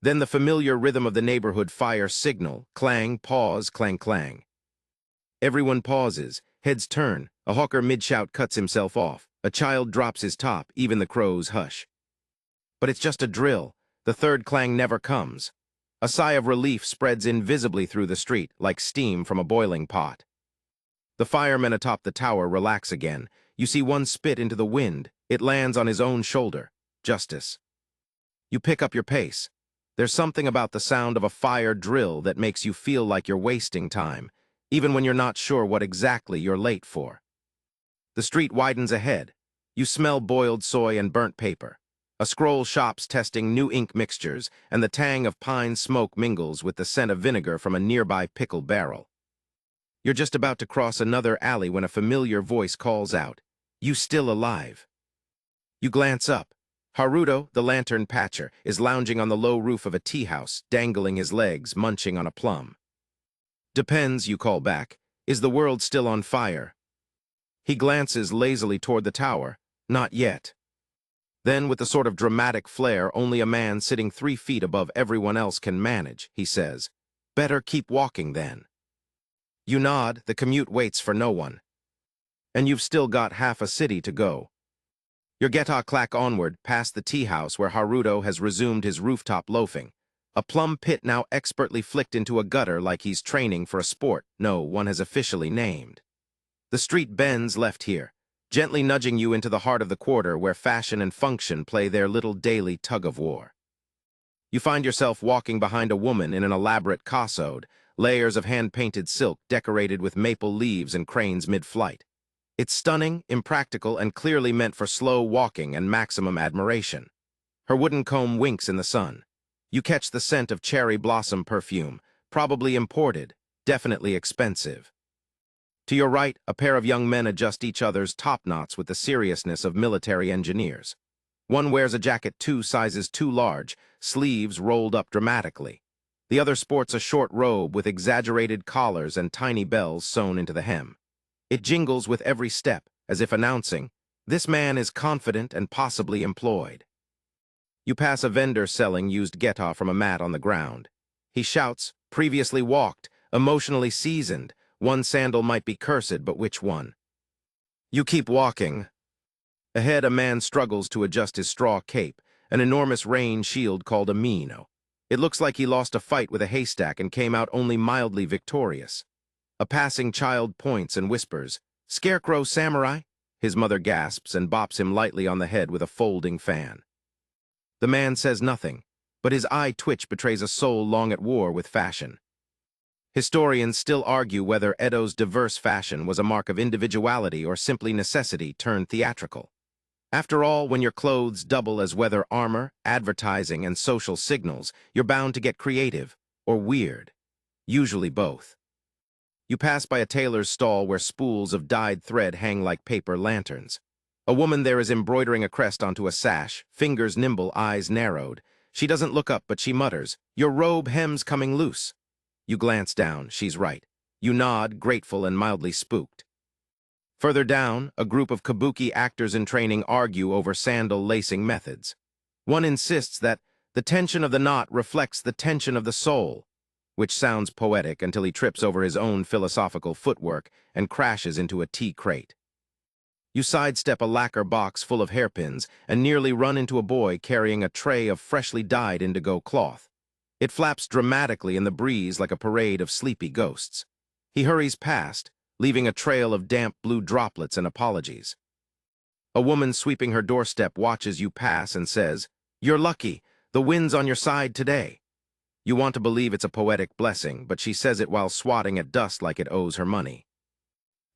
Then the familiar rhythm of the neighborhood fire signal, clang, pause, clang, clang. Everyone pauses, heads turn, a hawker mid-shout cuts himself off, a child drops his top, even the crows hush. But it's just a drill. The third clang never comes. A sigh of relief spreads invisibly through the street, like steam from a boiling pot. The firemen atop the tower relax again. You see one spit into the wind. It lands on his own shoulder. Justice. You pick up your pace. There's something about the sound of a fire drill that makes you feel like you're wasting time, even when you're not sure what exactly you're late for. The street widens ahead. You smell boiled soy and burnt paper. A scroll shop's testing new ink mixtures, and the tang of pine smoke mingles with the scent of vinegar from a nearby pickle barrel. You're just about to cross another alley when a familiar voice calls out, "You still alive?" You glance up. Haruto, the lantern patcher, is lounging on the low roof of a tea house, dangling his legs, munching on a plum. "Depends," you call back. "Is the world still on fire?" He glances lazily toward the tower. "Not yet." Then, with the sort of dramatic flair only a man sitting 3 feet above everyone else can manage, he says, "Better keep walking then." You nod. The commute waits for no one. And you've still got half a city to go. Your geta clack onward, past the tea house where Haruto has resumed his rooftop loafing. A plum pit now expertly flicked into a gutter like he's training for a sport no one has officially named. The street bends left here, gently nudging you into the heart of the quarter where fashion and function play their little daily tug-of-war. You find yourself walking behind a woman in an elaborate cassode, layers of hand-painted silk decorated with maple leaves and cranes mid-flight. It's stunning, impractical, and clearly meant for slow walking and maximum admiration. Her wooden comb winks in the sun. You catch the scent of cherry blossom perfume, probably imported, definitely expensive. To your right, a pair of young men adjust each other's top knots with the seriousness of military engineers. One wears a jacket 2 sizes too large, sleeves rolled up dramatically. The other sports a short robe with exaggerated collars and tiny bells sewn into the hem. It jingles with every step, as if announcing, "This man is confident and possibly employed." You pass a vendor selling used geta from a mat on the ground. He shouts, "Previously walked, emotionally seasoned. One sandal might be cursed, but which one?" You keep walking. Ahead, a man struggles to adjust his straw cape, an enormous rain shield called a mino. It looks like he lost a fight with a haystack and came out only mildly victorious. A passing child points and whispers, "Scarecrow samurai?" His mother gasps and bops him lightly on the head with a folding fan. The man says nothing, but his eye twitch betrays a soul long at war with fashion. Historians still argue whether Edo's diverse fashion was a mark of individuality or simply necessity turned theatrical. After all, when your clothes double as weather armor, advertising, and social signals, you're bound to get creative, or weird. Usually both. You pass by a tailor's stall where spools of dyed thread hang like paper lanterns. A woman there is embroidering a crest onto a sash, fingers nimble, eyes narrowed. She doesn't look up, but she mutters, "Your robe hem's coming loose." You glance down, she's right. You nod, grateful and mildly spooked. Further down, a group of kabuki actors in training argue over sandal lacing methods. One insists that the tension of the knot reflects the tension of the soul, which sounds poetic until he trips over his own philosophical footwork and crashes into a tea crate. You sidestep a lacquer box full of hairpins and nearly run into a boy carrying a tray of freshly dyed indigo cloth. It flaps dramatically in the breeze like a parade of sleepy ghosts. He hurries past, leaving a trail of damp blue droplets and apologies. A woman sweeping her doorstep watches you pass and says, "You're lucky, the wind's on your side today." You want to believe it's a poetic blessing, but she says it while swatting at dust like it owes her money.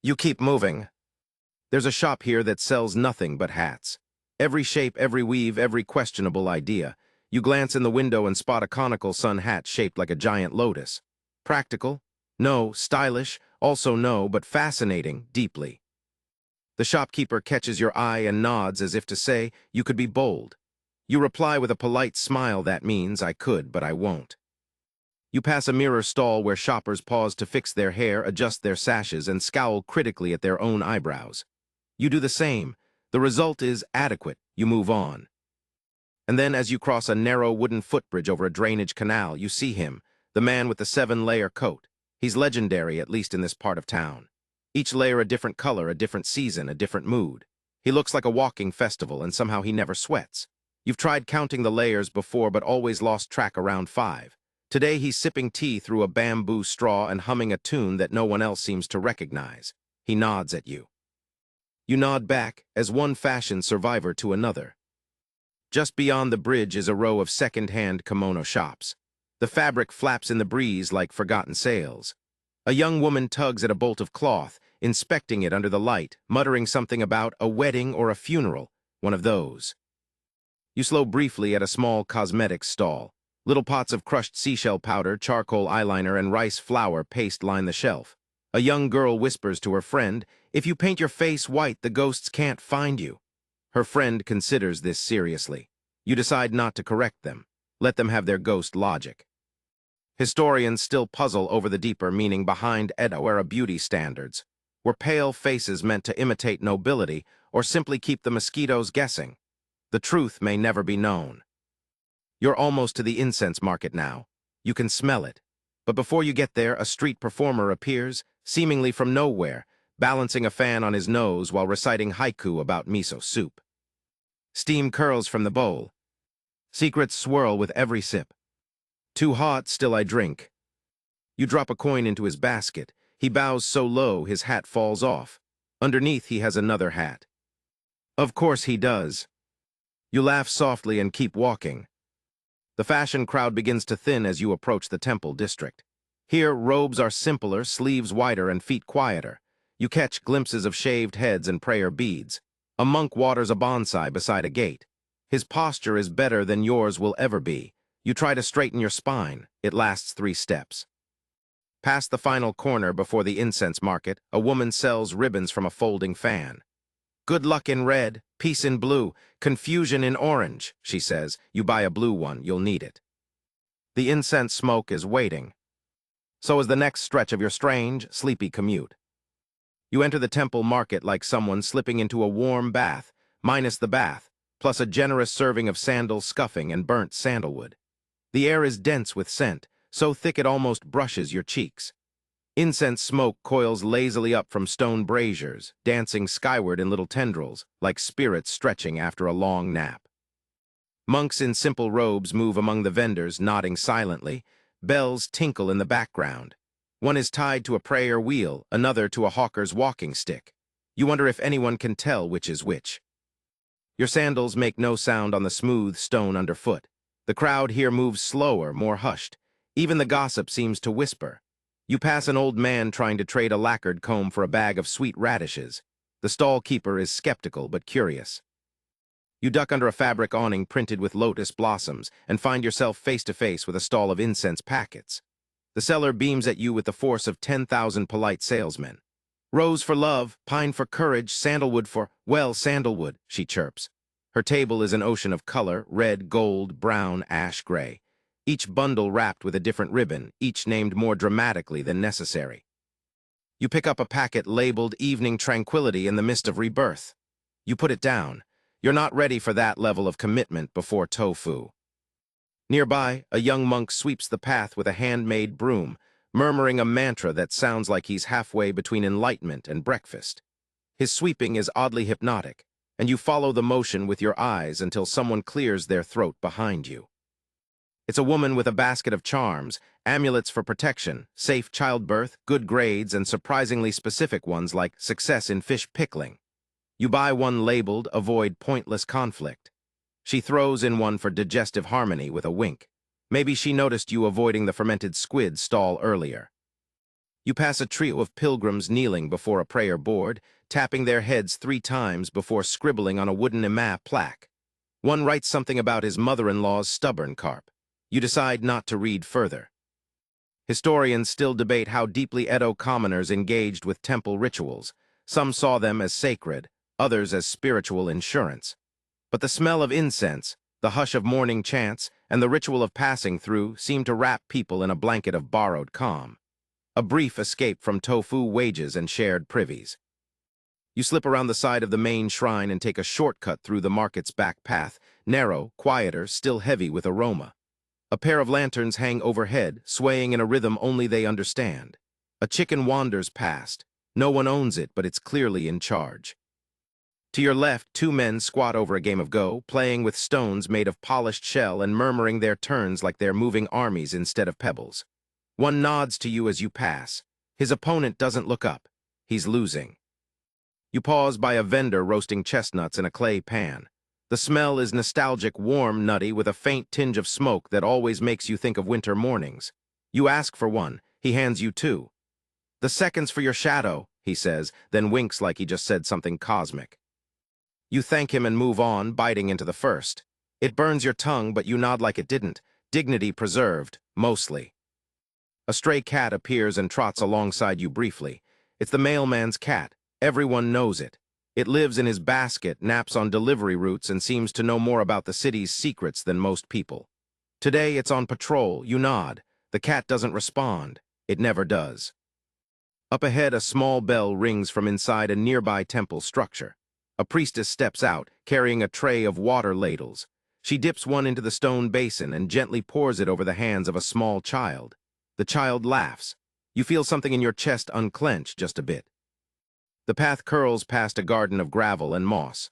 You keep moving. There's a shop here that sells nothing but hats. Every shape, every weave, every questionable idea. You glance in the window and spot a conical sun hat shaped like a giant lotus. Practical? No. Stylish? Also no, but fascinating, deeply. The shopkeeper catches your eye and nods as if to say, "You could be bold." You reply with a polite smile that means, "I could, but I won't." You pass a mirror stall where shoppers pause to fix their hair, adjust their sashes, and scowl critically at their own eyebrows. You do the same. The result is adequate. You move on. And then as you cross a narrow wooden footbridge over a drainage canal, you see him, the man with the 7-layer coat. He's legendary, at least in this part of town. Each layer a different color, a different season, a different mood. He looks like a walking festival, and somehow he never sweats. You've tried counting the layers before, but always lost track around 5. Today he's sipping tea through a bamboo straw and humming a tune that no one else seems to recognize. He nods at you. You nod back, as one fashion survivor to another. Just beyond the bridge is a row of second-hand kimono shops. The fabric flaps in the breeze like forgotten sails. A young woman tugs at a bolt of cloth, inspecting it under the light, muttering something about a wedding or a funeral, one of those. You slow briefly at a small cosmetics stall. Little pots of crushed seashell powder, charcoal eyeliner, and rice flour paste line the shelf. A young girl whispers to her friend, "If you paint your face white, the ghosts can't find you." Her friend considers this seriously. You decide not to correct them. Let them have their ghost logic. Historians still puzzle over the deeper meaning behind Edo-era beauty standards. Were pale faces meant to imitate nobility or simply keep the mosquitoes guessing? The truth may never be known. You're almost to the incense market now. You can smell it. But before you get there, a street performer appears, seemingly from nowhere, balancing a fan on his nose while reciting haiku about miso soup. Steam curls from the bowl. Secrets swirl with every sip. Too hot, still I drink. You drop a coin into his basket. He bows so low his hat falls off. Underneath he has another hat. Of course he does. You laugh softly and keep walking. The fashion crowd begins to thin as you approach the temple district. Here, robes are simpler, sleeves wider, and feet quieter. You catch glimpses of shaved heads and prayer beads. A monk waters a bonsai beside a gate. His posture is better than yours will ever be. You try to straighten your spine. It lasts 3 steps. Past the final corner before the incense market, a woman sells ribbons from a folding fan. Good luck in red, peace in blue, confusion in orange, she says. You buy a blue one, you'll need it. The incense smoke is waiting. So is the next stretch of your strange, sleepy commute. You enter the temple market like someone slipping into a warm bath, minus the bath, plus a generous serving of sandals scuffing and burnt sandalwood. The air is dense with scent, so thick it almost brushes your cheeks. Incense smoke coils lazily up from stone braziers, dancing skyward in little tendrils, like spirits stretching after a long nap. Monks in simple robes move among the vendors, nodding silently. Bells tinkle in the background. One is tied to a prayer wheel, another to a hawker's walking stick. You wonder if anyone can tell which is which. Your sandals make no sound on the smooth stone underfoot. The crowd here moves slower, more hushed. Even the gossip seems to whisper. You pass an old man trying to trade a lacquered comb for a bag of sweet radishes. The stall keeper is skeptical but curious. You duck under a fabric awning printed with lotus blossoms and find yourself face to face with a stall of incense packets. The seller beams at you with the force of 10,000 polite salesmen. Rose for love, pine for courage, sandalwood for, well, sandalwood, she chirps. Her table is an ocean of color, red, gold, brown, ash gray. Each bundle wrapped with a different ribbon, each named more dramatically than necessary. You pick up a packet labeled Evening Tranquility in the Mist of Rebirth. You put it down. You're not ready for that level of commitment before tofu. Nearby, a young monk sweeps the path with a handmade broom, murmuring a mantra that sounds like he's halfway between enlightenment and breakfast. His sweeping is oddly hypnotic, and you follow the motion with your eyes until someone clears their throat behind you. It's a woman with a basket of charms, amulets for protection, safe childbirth, good grades, and surprisingly specific ones like success in fish pickling. You buy one labeled Avoid Pointless Conflict. She throws in one for digestive harmony with a wink. Maybe she noticed you avoiding the fermented squid stall earlier. You pass a trio of pilgrims kneeling before a prayer board, tapping their heads 3 times before scribbling on a wooden ema plaque. One writes something about his mother-in-law's stubborn carp. You decide not to read further. Historians still debate how deeply Edo commoners engaged with temple rituals. Some saw them as sacred, others as spiritual insurance. But the smell of incense, the hush of morning chants, and the ritual of passing through seemed to wrap people in a blanket of borrowed calm. A brief escape from tofu wages and shared privies. You slip around the side of the main shrine and take a shortcut through the market's back path, narrow, quieter, still heavy with aroma. A pair of lanterns hang overhead, swaying in a rhythm only they understand. A chicken wanders past. No one owns it, but it's clearly in charge. To your left, 2 men squat over a game of Go, playing with stones made of polished shell and murmuring their turns like they're moving armies instead of pebbles. One nods to you as you pass. His opponent doesn't look up. He's losing. You pause by a vendor roasting chestnuts in a clay pan. The smell is nostalgic, warm, nutty, with a faint tinge of smoke that always makes you think of winter mornings. You ask for one. He hands you 2. "The second's for your shadow," he says, then winks like he just said something cosmic. You thank him and move on, biting into the first. It burns your tongue, but you nod like it didn't. Dignity preserved, mostly. A stray cat appears and trots alongside you briefly. It's the mailman's cat. Everyone knows it. It lives in his basket, naps on delivery routes, and seems to know more about the city's secrets than most people. Today it's on patrol. You nod. The cat doesn't respond. It never does. Up ahead, a small bell rings from inside a nearby temple structure. A priestess steps out, carrying a tray of water ladles. She dips one into the stone basin and gently pours it over the hands of a small child. The child laughs. You feel something in your chest unclench just a bit. The path curls past a garden of gravel and moss.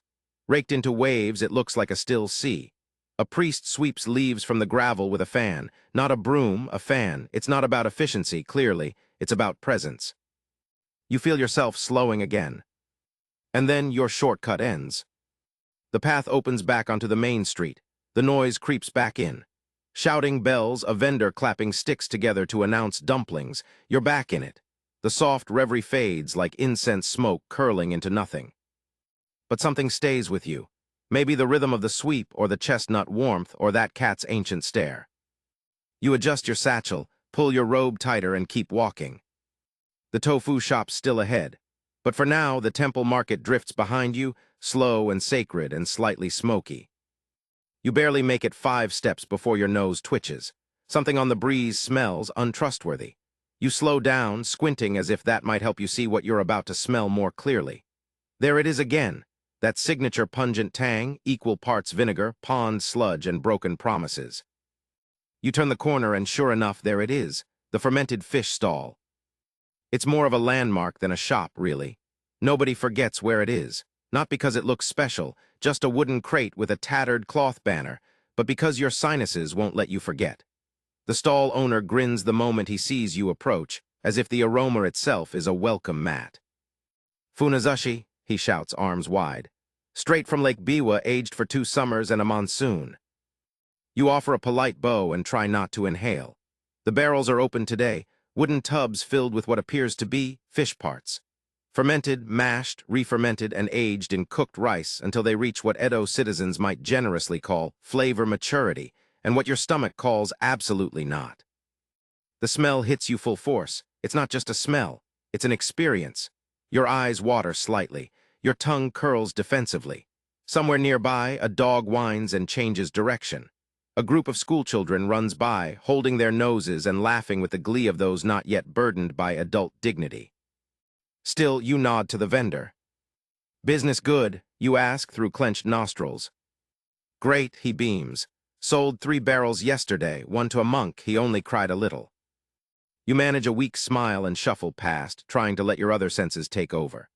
Raked into waves, it looks like a still sea. A priest sweeps leaves from the gravel with a fan. Not a broom, a fan. It's not about efficiency, clearly. It's about presence. You feel yourself slowing again. And then your shortcut ends. The path opens back onto the main street. The noise creeps back in. Shouting bells, a vendor clapping sticks together to announce dumplings. You're back in it. The soft reverie fades like incense smoke curling into nothing. But something stays with you. Maybe the rhythm of the sweep or the chestnut warmth or that cat's ancient stare. You adjust your satchel, pull your robe tighter and keep walking. The tofu shop's still ahead. But for now, the temple market drifts behind you, slow and sacred and slightly smoky. You barely make it 5 steps before your nose twitches. Something on the breeze smells untrustworthy. You slow down, squinting as if that might help you see what you're about to smell more clearly. There it is again, that signature pungent tang, equal parts vinegar, pond sludge, and broken promises. You turn the corner and sure enough, there it is, the fermented fish stall. It's more of a landmark than a shop, really. Nobody forgets where it is, not because it looks special, just a wooden crate with a tattered cloth banner, but because your sinuses won't let you forget. The stall owner grins the moment he sees you approach, as if the aroma itself is a welcome mat. "Funazashi," he shouts, arms wide. "Straight from Lake Biwa, aged for 2 summers and a monsoon." You offer a polite bow and try not to inhale. The barrels are open today, wooden tubs filled with what appears to be fish parts. Fermented, mashed, re-fermented, and aged in cooked rice until they reach what Edo citizens might generously call flavor maturity, and what your stomach calls absolutely not. The smell hits you full force. It's not just a smell, it's an experience. Your eyes water slightly, your tongue curls defensively. Somewhere nearby, a dog whines and changes direction. A group of schoolchildren runs by, holding their noses and laughing with the glee of those not yet burdened by adult dignity. Still, you nod to the vendor. "Business good?" you ask through clenched nostrils. "Great," he beams. "Sold 3 barrels yesterday, 1 to a monk, he only cried a little." You manage a weak smile and shuffle past, trying to let your other senses take over.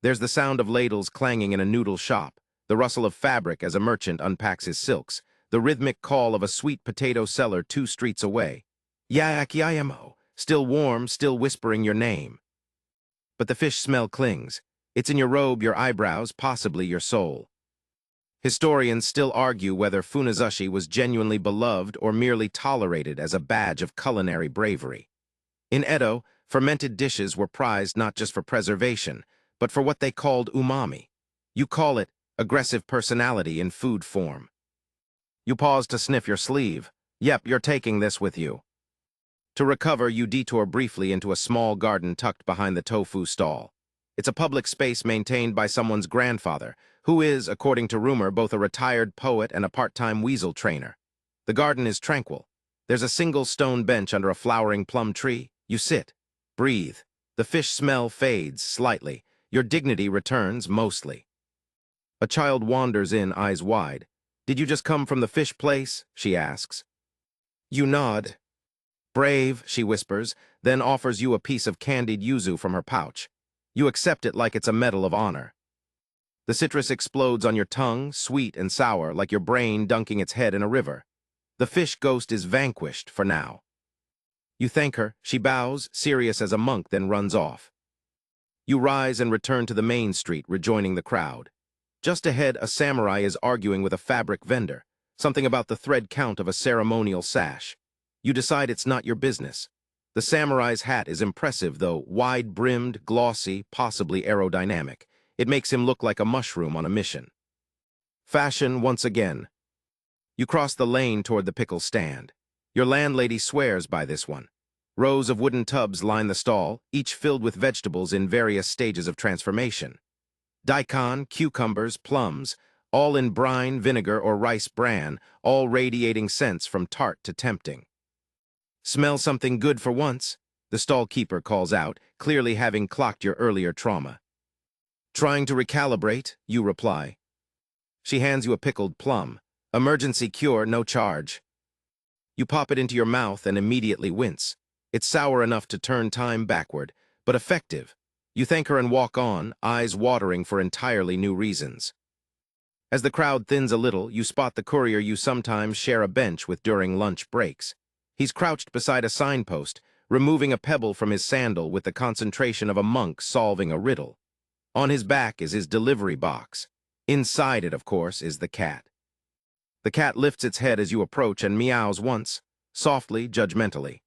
There's the sound of ladles clanging in a noodle shop, the rustle of fabric as a merchant unpacks his silks, the rhythmic call of a sweet potato seller 2 streets away. "Yakiayamo," still warm, still whispering your name. But the fish smell clings. It's in your robe, your eyebrows, possibly your soul. Historians still argue whether funazashi was genuinely beloved or merely tolerated as a badge of culinary bravery. In Edo, fermented dishes were prized not just for preservation, but for what they called umami. You call it aggressive personality in food form. You pause to sniff your sleeve. Yep, you're taking this with you. To recover, you detour briefly into a small garden tucked behind the tofu stall. It's a public space maintained by someone's grandfather, who is, according to rumor, both a retired poet and a part-time weasel trainer. The garden is tranquil. There's a single stone bench under a flowering plum tree. You sit, breathe. The fish smell fades slightly. Your dignity returns mostly. A child wanders in, eyes wide. "Did you just come from the fish place?" she asks. You nod. "Brave," she whispers, then offers you a piece of candied yuzu from her pouch. You accept it like it's a medal of honor. The citrus explodes on your tongue, sweet and sour, like your brain dunking its head in a river. The fish ghost is vanquished for now. You thank her. She bows, serious as a monk, then runs off. You rise and return to the main street, rejoining the crowd. Just ahead, a samurai is arguing with a fabric vendor, something about the thread count of a ceremonial sash. You decide it's not your business. The samurai's hat is impressive, though wide-brimmed, glossy, possibly aerodynamic. It makes him look like a mushroom on a mission. Fashion once again. You cross the lane toward the pickle stand. Your landlady swears by this one. Rows of wooden tubs line the stall, each filled with vegetables in various stages of transformation. Daikon, cucumbers, plums, all in brine, vinegar, or rice bran, all radiating scents from tart to tempting. "Smell something good for once," the stall keeper calls out, clearly having clocked your earlier trauma. "Trying to recalibrate," you reply. She hands you a pickled plum. "Emergency cure, no charge." You pop it into your mouth and immediately wince. It's sour enough to turn time backward, but effective. You thank her and walk on, eyes watering for entirely new reasons. As the crowd thins a little, you spot the courier you sometimes share a bench with during lunch breaks. He's crouched beside a signpost, removing a pebble from his sandal with the concentration of a monk solving a riddle. On his back is his delivery box. Inside it, of course, is the cat. The cat lifts its head as you approach and meows once, softly, judgmentally.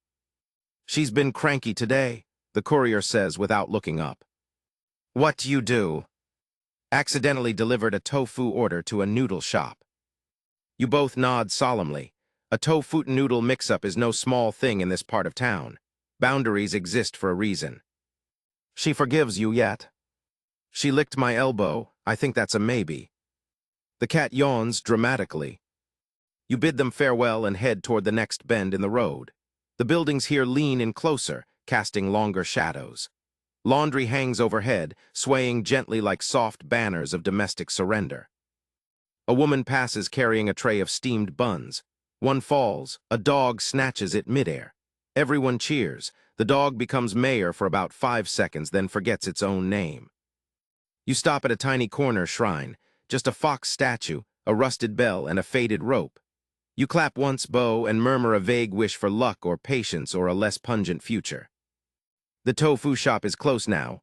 "She's been cranky today," the courier says without looking up. What do you do? Accidentally delivered a tofu order to a noodle shop. You both nod solemnly. A tofu noodle mix-up is no small thing in this part of town. Boundaries exist for a reason. She forgives you yet? She licked my elbow. I think that's a maybe. The cat yawns dramatically. You bid them farewell and head toward the next bend in the road. The buildings here lean in closer, casting longer shadows. Laundry hangs overhead, swaying gently like soft banners of domestic surrender. A woman passes carrying a tray of steamed buns. One falls, a dog snatches it midair. Everyone cheers. The dog becomes mayor for about 5 seconds, then forgets its own name. You stop at a tiny corner shrine, just a fox statue, a rusted bell, and a faded rope. You clap once, bow, and murmur a vague wish for luck or patience or a less pungent future. The tofu shop is close now,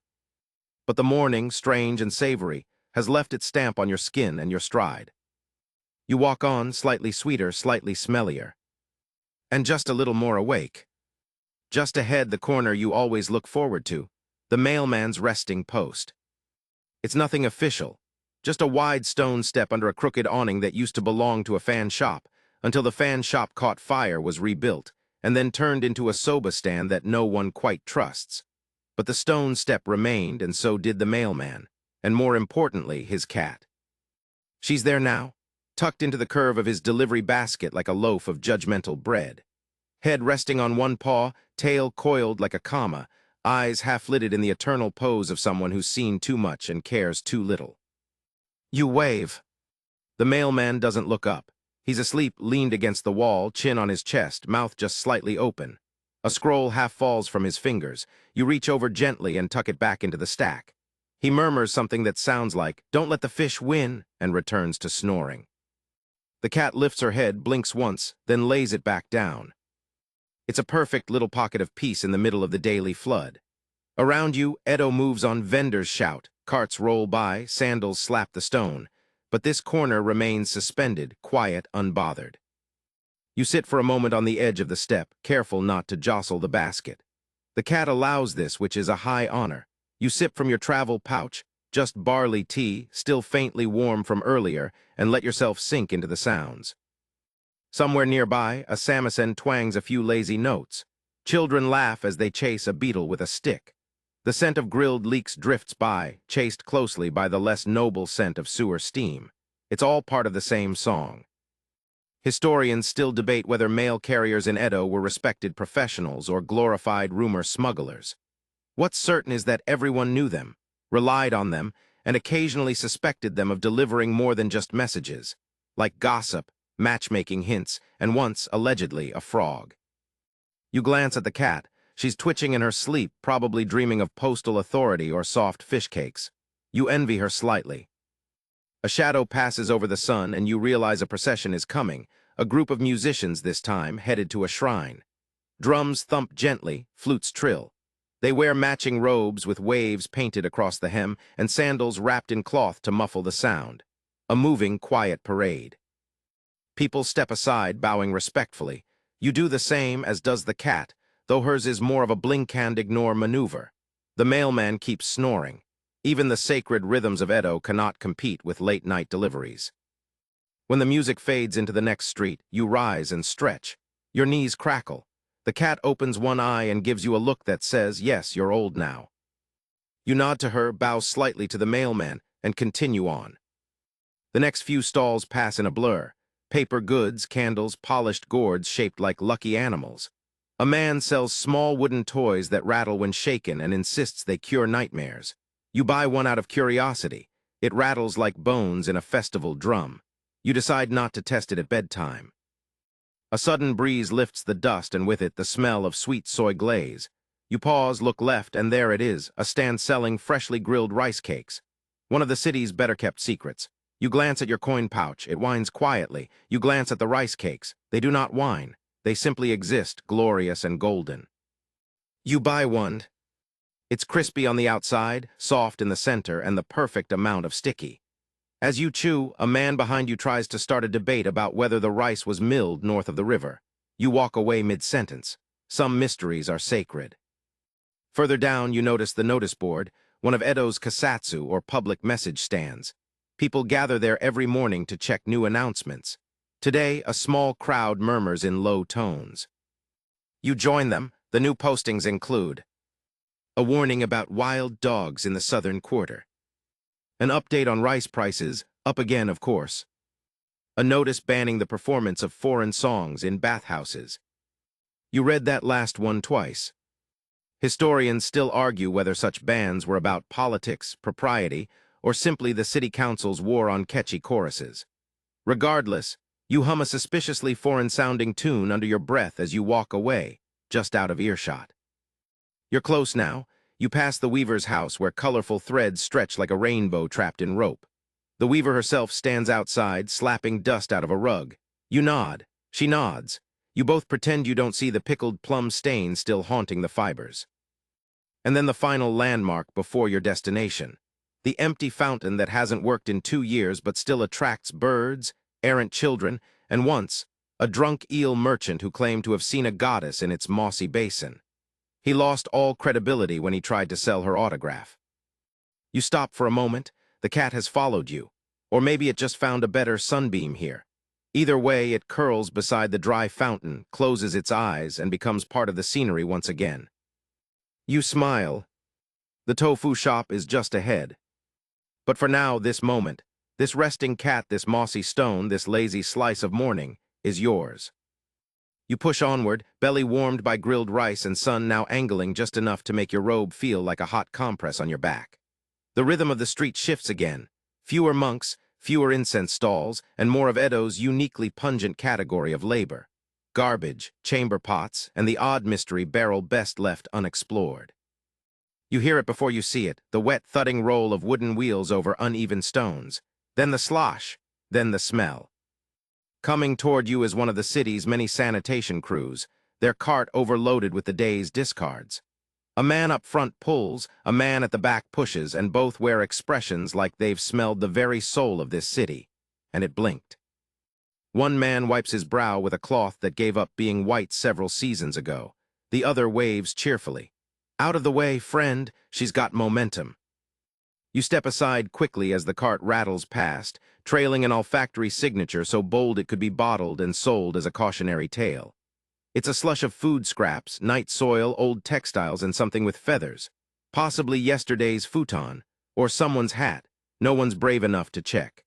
but the morning, strange and savory, has left its stamp on your skin and your stride. You walk on, slightly sweeter, slightly smellier, and just a little more awake. Just ahead, the corner you always look forward to, the mailman's resting post. It's nothing official, just a wide stone step under a crooked awning that used to belong to a fan shop, until the fan shop caught fire, was rebuilt, and then turned into a soba stand that no one quite trusts. But the stone step remained, and so did the mailman, and more importantly, his cat. She's there now, tucked into the curve of his delivery basket like a loaf of judgmental bread. Head resting on one paw, tail coiled like a comma, eyes half-lidded in the eternal pose of someone who's seen too much and cares too little. You wave. The mailman doesn't look up. He's asleep, leaned against the wall, chin on his chest, mouth just slightly open. A scroll half falls from his fingers. You reach over gently and tuck it back into the stack. He murmurs something that sounds like, "Don't let the fish win," and returns to snoring. The cat lifts her head, blinks once, then lays it back down. It's a perfect little pocket of peace in the middle of the daily flood. Around you, Edo moves on, vendors shout, carts roll by, sandals slap the stone. But this corner remains suspended, quiet, unbothered. You sit for a moment on the edge of the step, careful not to jostle the basket. The cat allows this, which is a high honor. You sip from your travel pouch, just barley tea, still faintly warm from earlier, and let yourself sink into the sounds. Somewhere nearby, a samisen twangs a few lazy notes. Children laugh as they chase a beetle with a stick. The scent of grilled leeks drifts by, chased closely by the less noble scent of sewer steam. It's all part of the same song. Historians still debate whether mail carriers in Edo were respected professionals or glorified rumor smugglers. What's certain is that everyone knew them, relied on them, and occasionally suspected them of delivering more than just messages, like gossip, matchmaking hints, and once, allegedly, a frog. You glance at the cat. She's twitching in her sleep, probably dreaming of postal authority or soft fish cakes. You envy her slightly. A shadow passes over the sun, and you realize a procession is coming, a group of musicians this time, headed to a shrine. Drums thump gently, flutes trill. They wear matching robes with waves painted across the hem and sandals wrapped in cloth to muffle the sound. A moving, quiet parade. People step aside, bowing respectfully. You do the same, as does the cat, though hers is more of a blink-and-ignore maneuver. The mailman keeps snoring. Even the sacred rhythms of Edo cannot compete with late-night deliveries. When the music fades into the next street, you rise and stretch. Your knees crackle. The cat opens one eye and gives you a look that says, "Yes, you're old now." You nod to her, bow slightly to the mailman, and continue on. The next few stalls pass in a blur. Paper goods, candles, polished gourds shaped like lucky animals. A man sells small wooden toys that rattle when shaken and insists they cure nightmares. You buy one out of curiosity. It rattles like bones in a festival drum. You decide not to test it at bedtime. A sudden breeze lifts the dust, and with it the smell of sweet soy glaze. You pause, look left, and there it is, a stand selling freshly grilled rice cakes. One of the city's better-kept secrets. You glance at your coin pouch. It whines quietly. You glance at the rice cakes. They do not whine. They simply exist, glorious and golden. You buy one. It's crispy on the outside, soft in the center, and the perfect amount of sticky. As you chew, a man behind you tries to start a debate about whether the rice was milled north of the river. You walk away mid-sentence. Some mysteries are sacred. Further down, you notice the notice board, one of Edo's kasatsu or public message stands. People gather there every morning to check new announcements. Today, a small crowd murmurs in low tones. You join them. The new postings include a warning about wild dogs in the southern quarter, an update on rice prices, up again of course, a notice banning the performance of foreign songs in bathhouses. You read that last one twice. Historians still argue whether such bans were about politics, propriety, or simply the city council's war on catchy choruses. Regardless, you hum a suspiciously foreign-sounding tune under your breath as you walk away, just out of earshot. You're close now. You pass the weaver's house where colorful threads stretch like a rainbow trapped in rope. The weaver herself stands outside, slapping dust out of a rug. You nod. She nods. You both pretend you don't see the pickled plum stain still haunting the fibers. And then the final landmark before your destination. The empty fountain that hasn't worked in 2 years but still attracts birds, errant children, and once, a drunk eel merchant who claimed to have seen a goddess in its mossy basin. He lost all credibility when he tried to sell her autograph. You stop for a moment. The cat has followed you. Or maybe it just found a better sunbeam here. Either way, it curls beside the dry fountain, closes its eyes, and becomes part of the scenery once again. You smile. The tofu shop is just ahead. But for now, this moment, this resting cat, this mossy stone, this lazy slice of morning, is yours. You push onward, belly warmed by grilled rice and sun now angling just enough to make your robe feel like a hot compress on your back. The rhythm of the street shifts again. Fewer monks, fewer incense stalls, and more of Edo's uniquely pungent category of labor. Garbage, chamber pots, and the odd mystery barrel best left unexplored. You hear it before you see it, the wet, thudding roll of wooden wheels over uneven stones. Then the slosh, then the smell. Coming toward you is one of the city's many sanitation crews, their cart overloaded with the day's discards. A man up front pulls, a man at the back pushes, and both wear expressions like they've smelled the very soul of this city. And it blinked. One man wipes his brow with a cloth that gave up being white several seasons ago. The other waves cheerfully. Out of the way, friend, she's got momentum. You step aside quickly as the cart rattles past, trailing an olfactory signature so bold it could be bottled and sold as a cautionary tale. It's a slush of food scraps, night soil, old textiles, and something with feathers. Possibly yesterday's futon, or someone's hat. No one's brave enough to check.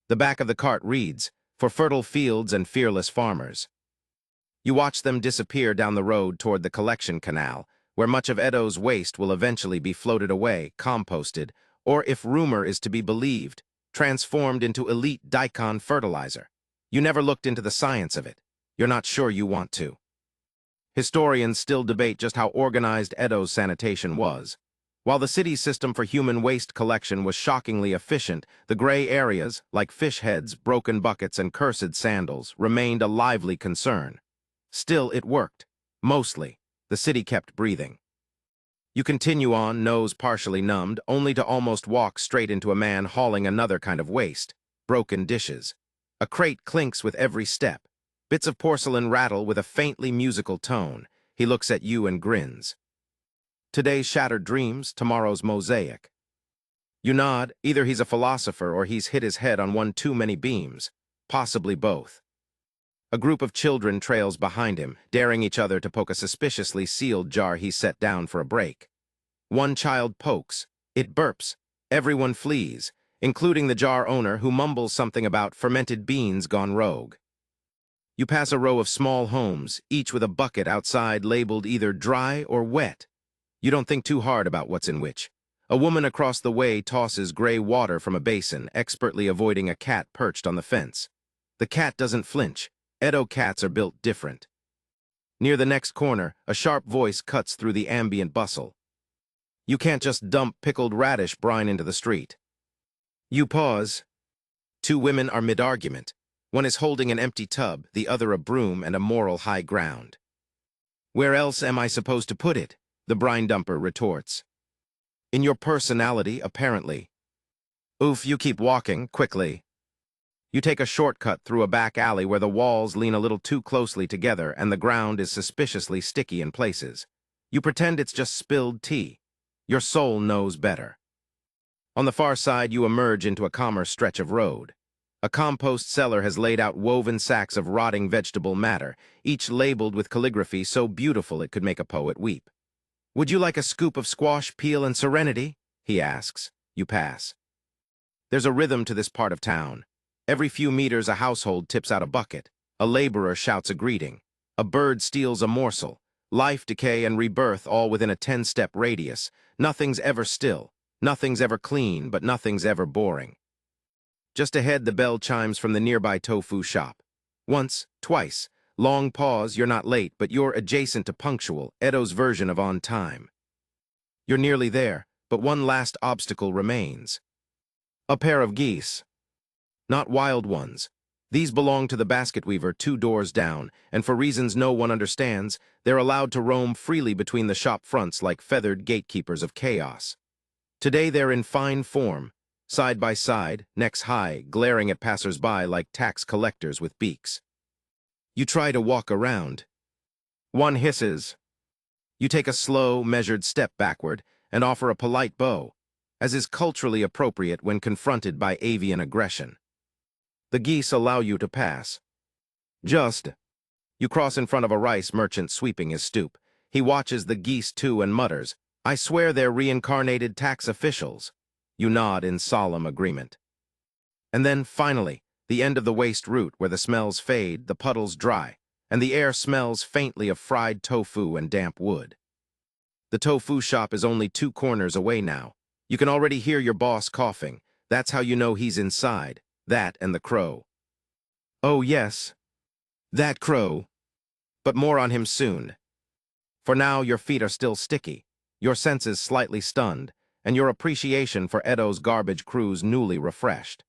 The back of the cart reads, "For fertile fields and fearless farmers." You watch them disappear down the road toward the collection canal, where much of Edo's waste will eventually be floated away, composted, or, if rumor is to be believed, transformed into elite daikon fertilizer. You never looked into the science of it. You're not sure you want to. Historians still debate just how organized Edo's sanitation was. While the city's system for human waste collection was shockingly efficient, the gray areas, like fish heads, broken buckets, and cursed sandals, remained a lively concern. Still, it worked. Mostly. The city kept breathing. You continue on, nose partially numbed, only to almost walk straight into a man hauling another kind of waste. Broken dishes. A crate clinks with every step. Bits of porcelain rattle with a faintly musical tone. He looks at you and grins. Today's shattered dreams, tomorrow's mosaic. You nod. Either he's a philosopher or he's hit his head on one too many beams. Possibly both. A group of children trails behind him, daring each other to poke a suspiciously sealed jar he set down for a break. One child pokes. It burps. Everyone flees, including the jar owner who mumbles something about fermented beans gone rogue. You pass a row of small homes, each with a bucket outside labeled either dry or wet. You don't think too hard about what's in which. A woman across the way tosses gray water from a basin, expertly avoiding a cat perched on the fence. The cat doesn't flinch. Edo cats are built different. Near the next corner, a sharp voice cuts through the ambient bustle. You can't just dump pickled radish brine into the street. You pause. 2 women are mid-argument. One is holding an empty tub, the other a broom and a moral high ground. "Where else am I supposed to put it?" the brine dumper retorts. "In your personality, apparently." Oof, you keep walking, quickly. You take a shortcut through a back alley where the walls lean a little too closely together and the ground is suspiciously sticky in places. You pretend it's just spilled tea. Your soul knows better. On the far side, you emerge into a calmer stretch of road. A compost seller has laid out woven sacks of rotting vegetable matter, each labeled with calligraphy so beautiful it could make a poet weep. "Would you like a scoop of squash, peel, and serenity?" he asks. You pass. There's a rhythm to this part of town. Every few meters, a household tips out a bucket. A laborer shouts a greeting. A bird steals a morsel. Life, decay, and rebirth all within a 10-step radius. Nothing's ever still. Nothing's ever clean, but nothing's ever boring. Just ahead, the bell chimes from the nearby tofu shop. Once, twice. Long pause, you're not late, but you're adjacent to punctual, Edo's version of on time. You're nearly there, but one last obstacle remains. A pair of geese. Not wild ones. These belong to the basket weaver 2 doors down, and for reasons no one understands, they're allowed to roam freely between the shop fronts like feathered gatekeepers of chaos. Today they're in fine form, side by side, necks high, glaring at passers-by like tax collectors with beaks. You try to walk around. One hisses. You take a slow, measured step backward and offer a polite bow, as is culturally appropriate when confronted by avian aggression. The geese allow you to pass. You cross in front of a rice merchant sweeping his stoop. He watches the geese too and mutters, "I swear they're reincarnated tax officials." You nod in solemn agreement. And then, finally, the end of the waste route where the smells fade, the puddles dry, and the air smells faintly of fried tofu and damp wood. The tofu shop is only 2 corners away now. You can already hear your boss coughing. That's how you know he's inside. That and the crow. Oh yes, that crow. But more on him soon. For now, your feet are still sticky, your senses slightly stunned, and your appreciation for Edo's garbage crews newly refreshed.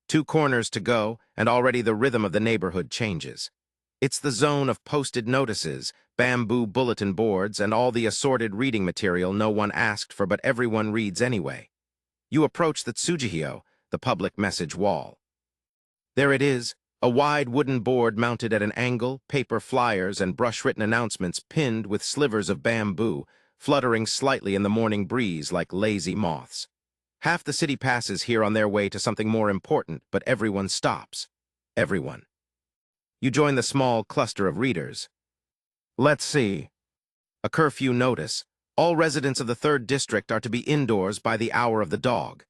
2 corners to go, and already the rhythm of the neighborhood changes. It's the zone of posted notices, bamboo bulletin boards, and all the assorted reading material no one asked for but everyone reads anyway. You approach the Tsujihyo, the public message wall. There it is, a wide wooden board mounted at an angle, paper flyers and brush-written announcements pinned with slivers of bamboo, fluttering slightly in the morning breeze like lazy moths. Half the city passes here on their way to something more important, but everyone stops. Everyone. You join the small cluster of readers. Let's see. A curfew notice. All residents of the 3rd District are to be indoors by the hour of the dog.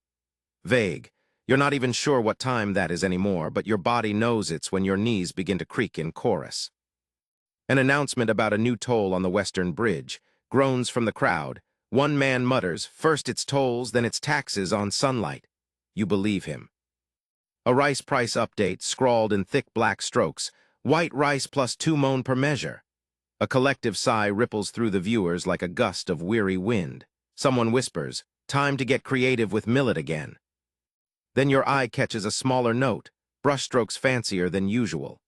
Vague. You're not even sure what time that is anymore, but your body knows it's when your knees begin to creak in chorus. An announcement about a new toll on the Western Bridge. Groans from the crowd. One man mutters, "First it's tolls, then it's taxes on sunlight." You believe him. A rice price update scrawled in thick black strokes. White rice plus 2 mon per measure. A collective sigh ripples through the viewers like a gust of weary wind. Someone whispers, "Time to get creative with millet again." Then your eye catches a smaller note, brushstrokes fancier than usual.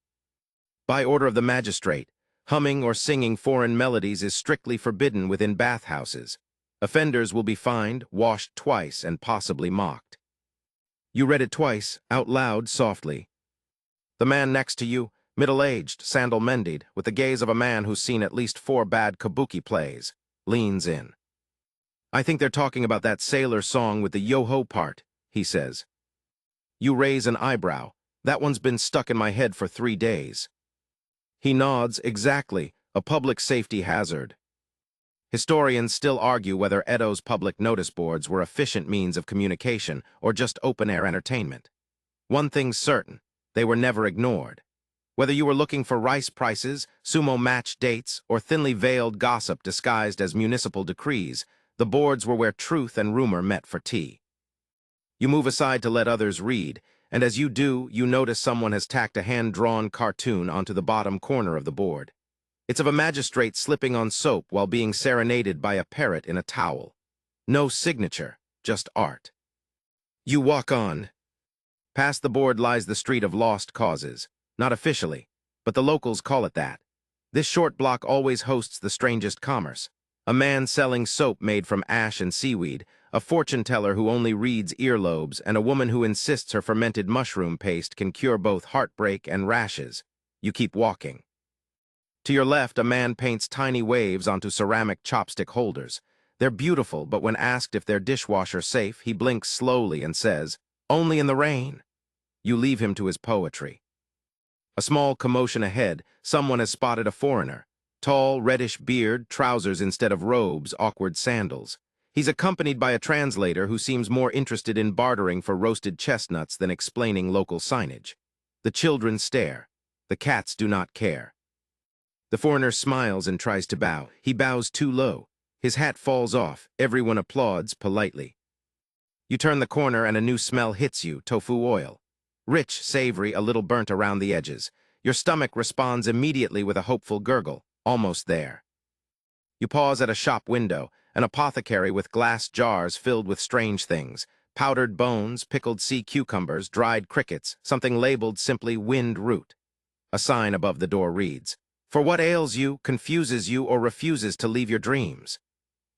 By order of the magistrate, humming or singing foreign melodies is strictly forbidden within bathhouses. Offenders will be fined, washed twice, and possibly mocked. You read it twice, out loud, softly. The man next to you, middle-aged, sandal-mended, with the gaze of a man who's seen at least 4 bad kabuki plays, leans in. "I think they're talking about that sailor song with the yo-ho part," he says. You raise an eyebrow. "That one's been stuck in my head for 3 days. He nods. "Exactly, a public safety hazard." Historians still argue whether Edo's public notice boards were efficient means of communication or just open-air entertainment. One thing's certain, they were never ignored. Whether you were looking for rice prices, sumo match dates, or thinly veiled gossip disguised as municipal decrees, the boards were where truth and rumor met for tea. You move aside to let others read, and as you do, you notice someone has tacked a hand-drawn cartoon onto the bottom corner of the board. It's of a magistrate slipping on soap while being serenaded by a parrot in a towel. No signature, just art. You walk on. Past the board lies the street of lost causes. Not officially, but the locals call it that. This short block always hosts the strangest commerce. A man selling soap made from ash and seaweed, a fortune teller who only reads earlobes, and a woman who insists her fermented mushroom paste can cure both heartbreak and rashes. You keep walking. To your left, a man paints tiny waves onto ceramic chopstick holders. They're beautiful, but when asked if they're dishwasher safe, he blinks slowly and says, "Only in the rain." You leave him to his poetry. A small commotion ahead, someone has spotted a foreigner. Tall, reddish beard, trousers instead of robes, awkward sandals. He's accompanied by a translator who seems more interested in bartering for roasted chestnuts than explaining local signage. The children stare. The cats do not care. The foreigner smiles and tries to bow. He bows too low. His hat falls off. Everyone applauds politely. You turn the corner and a new smell hits you, tofu oil. Rich, savory, a little burnt around the edges. Your stomach responds immediately with a hopeful gurgle. Almost there. You pause at a shop window, an apothecary with glass jars filled with strange things. Powdered bones, pickled sea cucumbers, dried crickets, something labeled simply wind root. A sign above the door reads, "For what ails you, confuses you, or refuses to leave your dreams?"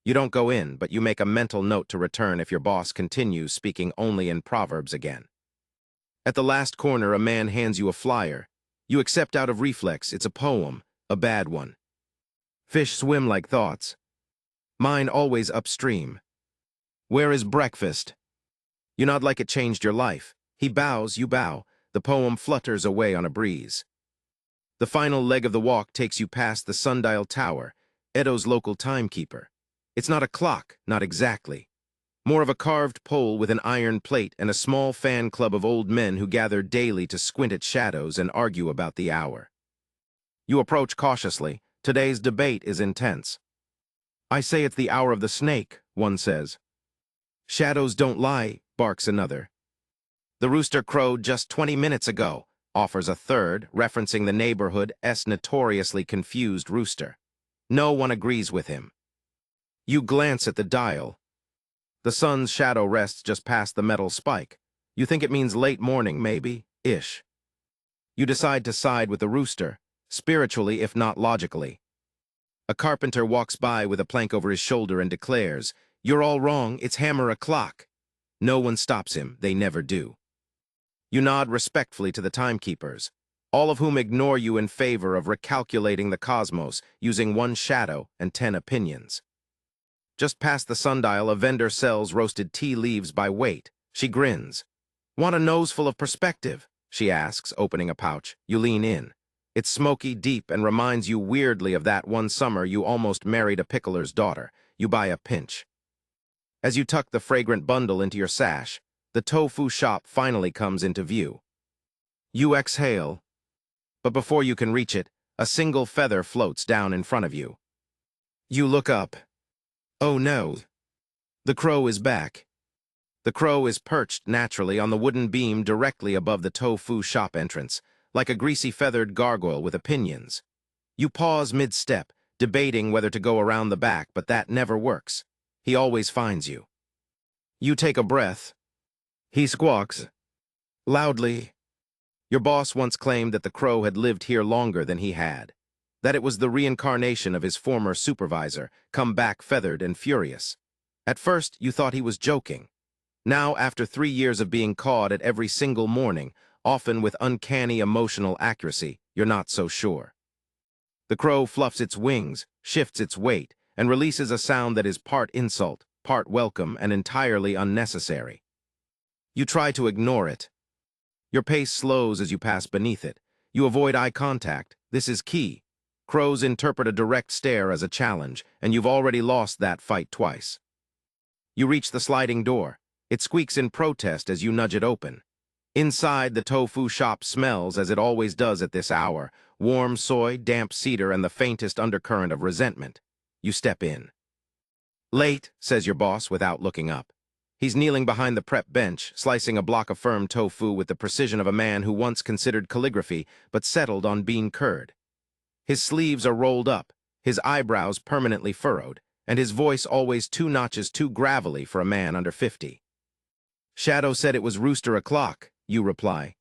You don't go in, but you make a mental note to return if your boss continues speaking only in proverbs again. At the last corner, a man hands you a flyer. You accept out of reflex. It's a poem, a bad one. Fish swim like thoughts. Mine always upstream. Where is breakfast? You nod like it changed your life. He bows, you bow. The poem flutters away on a breeze. The final leg of the walk takes you past the sundial tower, Edo's local timekeeper. It's not a clock, not exactly. More of a carved pole with an iron plate and a small fan club of old men who gather daily to squint at shadows and argue about the hour. You approach cautiously. Today's debate is intense. "I say it's the hour of the snake," one says. "Shadows don't lie," barks another. "The rooster crowed just 20 minutes ago," offers a third, referencing the neighborhood's notoriously confused rooster. No one agrees with him. You glance at the dial. The sun's shadow rests just past the metal spike. You think it means late morning, maybe-ish. You decide to side with the rooster, spiritually if not logically. A carpenter walks by with a plank over his shoulder and declares, "You're all wrong, it's hammer o'clock." No one stops him, they never do. You nod respectfully to the timekeepers, all of whom ignore you in favor of recalculating the cosmos using one shadow and 10 opinions. Just past the sundial, a vendor sells roasted tea leaves by weight. She grins. "Want a noseful of perspective?" she asks, opening a pouch. You lean in. It's smoky, deep, and reminds you weirdly of that one summer you almost married a pickler's daughter. You buy a pinch. As you tuck the fragrant bundle into your sash, the tofu shop finally comes into view. You exhale, but before you can reach it, a single feather floats down in front of you. You look up. Oh no. The crow is back. The crow is perched naturally on the wooden beam directly above the tofu shop entrance, like a greasy feathered gargoyle with opinions. You pause mid-step, debating whether to go around the back, but that never works. He always finds you. You take a breath. He squawks loudly. Your boss once claimed that the crow had lived here longer than he had, that it was the reincarnation of his former supervisor, come back feathered and furious. At first, you thought he was joking. Now, after 3 years of being cawed at every single morning, often with uncanny emotional accuracy, you're not so sure. The crow fluffs its wings, shifts its weight, and releases a sound that is part insult, part welcome, and entirely unnecessary. You try to ignore it. Your pace slows as you pass beneath it. You avoid eye contact. This is key. Crows interpret a direct stare as a challenge, and you've already lost that fight twice. You reach the sliding door. It squeaks in protest as you nudge it open. Inside, the tofu shop smells as it always does at this hour, warm soy, damp cedar, and the faintest undercurrent of resentment. You step in. "Late," says your boss without looking up. He's kneeling behind the prep bench, slicing a block of firm tofu with the precision of a man who once considered calligraphy but settled on bean curd. His sleeves are rolled up, his eyebrows permanently furrowed, and his voice always 2 notches too gravelly for a man under 50. "Shadow said it was rooster o'clock," you reply.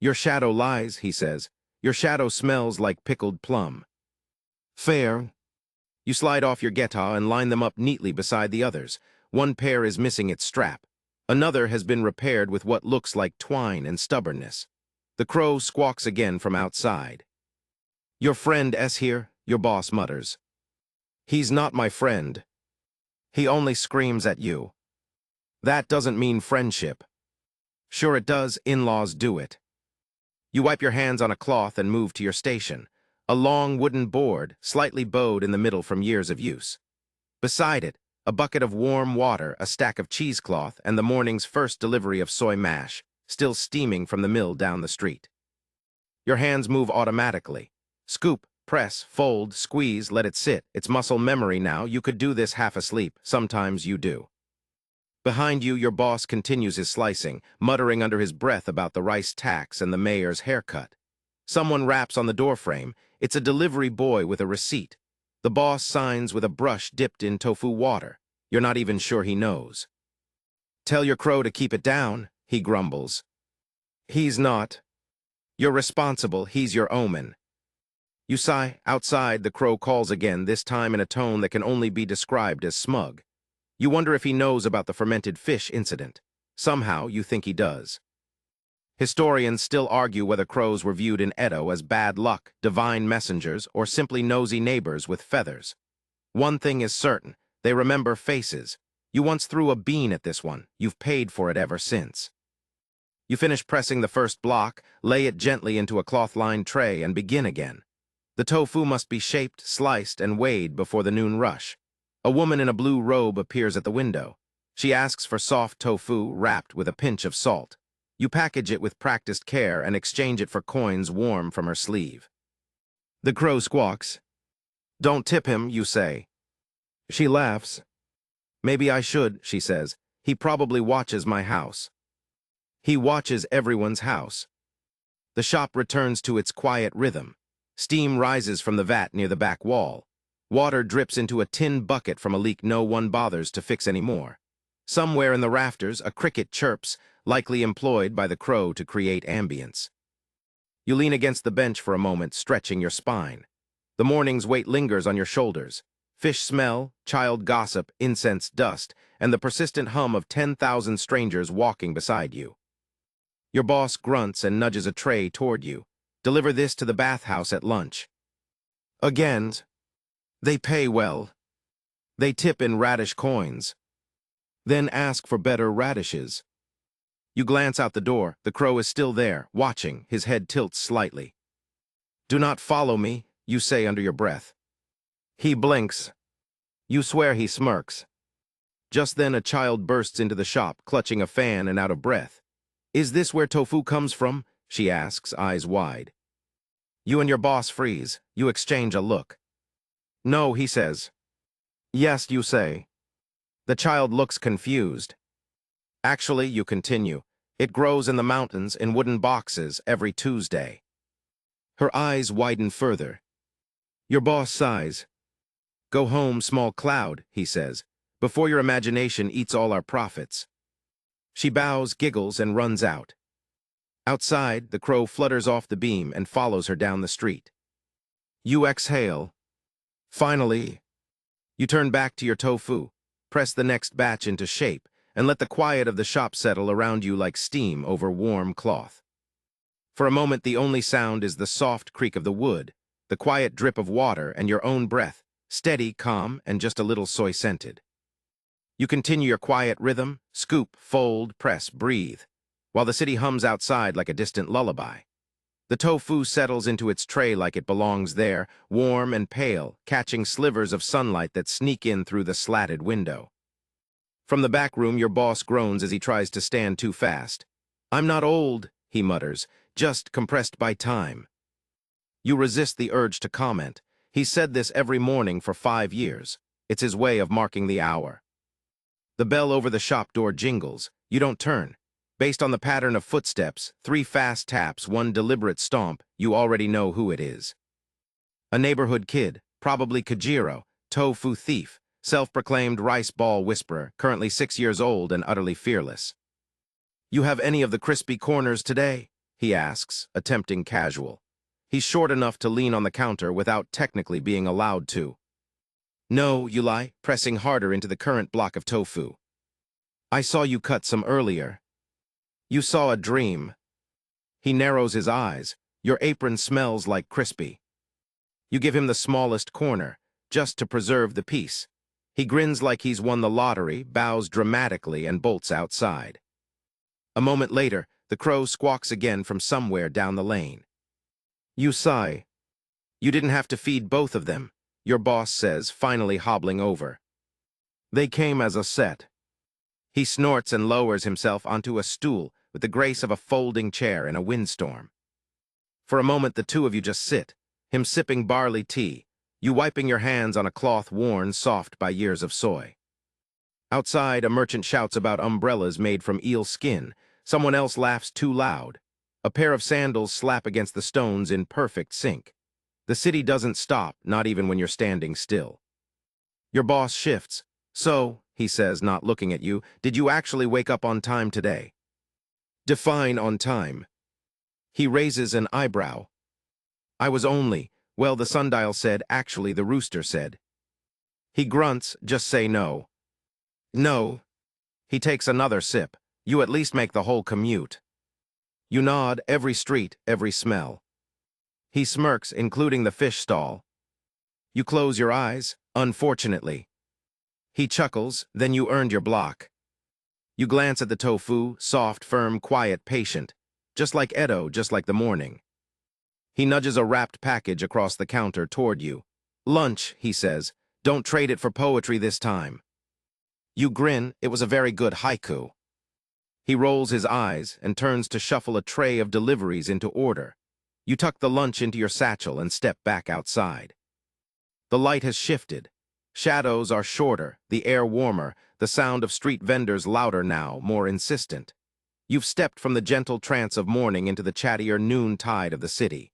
"Your shadow lies," he says. "Your shadow smells like pickled plum." "Fair." You slide off your geta and line them up neatly beside the others. One pair is missing its strap. Another has been repaired with what looks like twine and stubbornness. The crow squawks again from outside. Your friend S here, your boss mutters. He's not my friend. He only screams at you. That doesn't mean friendship. Sure it does, in-laws do it. You wipe your hands on a cloth and move to your station, a long wooden board, slightly bowed in the middle from years of use. Beside it, a bucket of warm water, a stack of cheesecloth, and the morning's first delivery of soy mash, still steaming from the mill down the street. Your hands move automatically. Scoop, press, fold, squeeze, let it sit. It's muscle memory now. You could do this half asleep. Sometimes you do. Behind you, your boss continues his slicing, muttering under his breath about the rice tax and the mayor's haircut. Someone raps on the doorframe. It's a delivery boy with a receipt. The boss signs with a brush dipped in tofu water. You're not even sure he knows. Tell your crow to keep it down, he grumbles. He's not. You're responsible, he's your omen. You sigh. Outside, the crow calls again, this time in a tone that can only be described as smug. You wonder if he knows about the fermented fish incident. Somehow, you think he does. Historians still argue whether crows were viewed in Edo as bad luck, divine messengers, or simply nosy neighbors with feathers. One thing is certain, they remember faces. You once threw a bean at this one. You've paid for it ever since. You finish pressing the first block, lay it gently into a cloth-lined tray, and begin again. The tofu must be shaped, sliced, and weighed before the noon rush. A woman in a blue robe appears at the window. She asks for soft tofu wrapped with a pinch of salt. You package it with practiced care and exchange it for coins warm from her sleeve. The crow squawks. Don't tip him, you say. She laughs. Maybe I should, she says. He probably watches my house. He watches everyone's house. The shop returns to its quiet rhythm. Steam rises from the vat near the back wall. Water drips into a tin bucket from a leak no one bothers to fix anymore. Somewhere in the rafters, a cricket chirps, likely employed by the crow to create ambience. You lean against the bench for a moment, stretching your spine. The morning's weight lingers on your shoulders. Fish smell, child gossip, incense dust, and the persistent hum of 10,000 strangers walking beside you. Your boss grunts and nudges a tray toward you. Deliver this to the bathhouse at lunch. Again, they pay well. They tip in radish coins. Then ask for better radishes. You glance out the door. The crow is still there, watching. His head tilts slightly. Do not follow me, you say under your breath. He blinks. You swear he smirks. Just then a child bursts into the shop, clutching a fan and out of breath. Is this where tofu comes from? She asks, eyes wide. You and your boss freeze. You exchange a look. No, he says. Yes, you say. The child looks confused. Actually, you continue. It grows in the mountains in wooden boxes every Tuesday. Her eyes widen further. Your boss sighs. Go home, small cloud, he says, before your imagination eats all our profits. She bows, giggles, and runs out. Outside, the crow flutters off the beam and follows her down the street. You exhale. Finally, you turn back to your tofu, press the next batch into shape, and let the quiet of the shop settle around you like steam over warm cloth. For a moment, the only sound is the soft creak of the wood, the quiet drip of water, and your own breath, steady, calm, and just a little soy-scented. You continue your quiet rhythm, scoop, fold, press, breathe, while the city hums outside like a distant lullaby. The tofu settles into its tray like it belongs there, warm and pale, catching slivers of sunlight that sneak in through the slatted window. From the back room, your boss groans as he tries to stand too fast. I'm not old, he mutters, just compressed by time. You resist the urge to comment. He's said this every morning for 5 years. It's his way of marking the hour. The bell over the shop door jingles. You don't turn. Based on the pattern of footsteps, 3 fast taps, 1 deliberate stomp, you already know who it is. A neighborhood kid, probably Kajiro, tofu thief, self-proclaimed rice ball whisperer, currently 6 years old and utterly fearless. You have any of the crispy corners today? He asks, attempting casual. He's short enough to lean on the counter without technically being allowed to. No, you lie, pressing harder into the current block of tofu. I saw you cut some earlier. You saw a dream. He narrows his eyes. Your apron smells like crispy. You give him the smallest corner, just to preserve the peace. He grins like he's won the lottery, bows dramatically, and bolts outside. A moment later, the crow squawks again from somewhere down the lane. You sigh. You didn't have to feed both of them, your boss says, finally hobbling over. They came as a set. He snorts and lowers himself onto a stool with the grace of a folding chair in a windstorm. For a moment, the two of you just sit, him sipping barley tea, you wiping your hands on a cloth worn soft by years of soy. Outside, a merchant shouts about umbrellas made from eel skin. Someone else laughs too loud. A pair of sandals slap against the stones in perfect sync. The city doesn't stop, not even when you're standing still. Your boss shifts. So, he says, not looking at you, did you actually wake up on time today? Define on time. He raises an eyebrow. I was only, well, the sundial said, actually the rooster said. He grunts, just say no. No. He takes another sip. You at least make the whole commute. You nod, every street, every smell. He smirks, including the fish stall. You close your eyes, unfortunately. He chuckles, then you earned your block. You glance at the tofu, soft, firm, quiet, patient. Just like Edo, just like the morning. He nudges a wrapped package across the counter toward you. Lunch, he says. Don't trade it for poetry this time. You grin, it was a very good haiku. He rolls his eyes and turns to shuffle a tray of deliveries into order. You tuck the lunch into your satchel and step back outside. The light has shifted. Shadows are shorter, the air warmer, the sound of street vendors louder now, more insistent. You've stepped from the gentle trance of morning into the chattier noon tide of the city.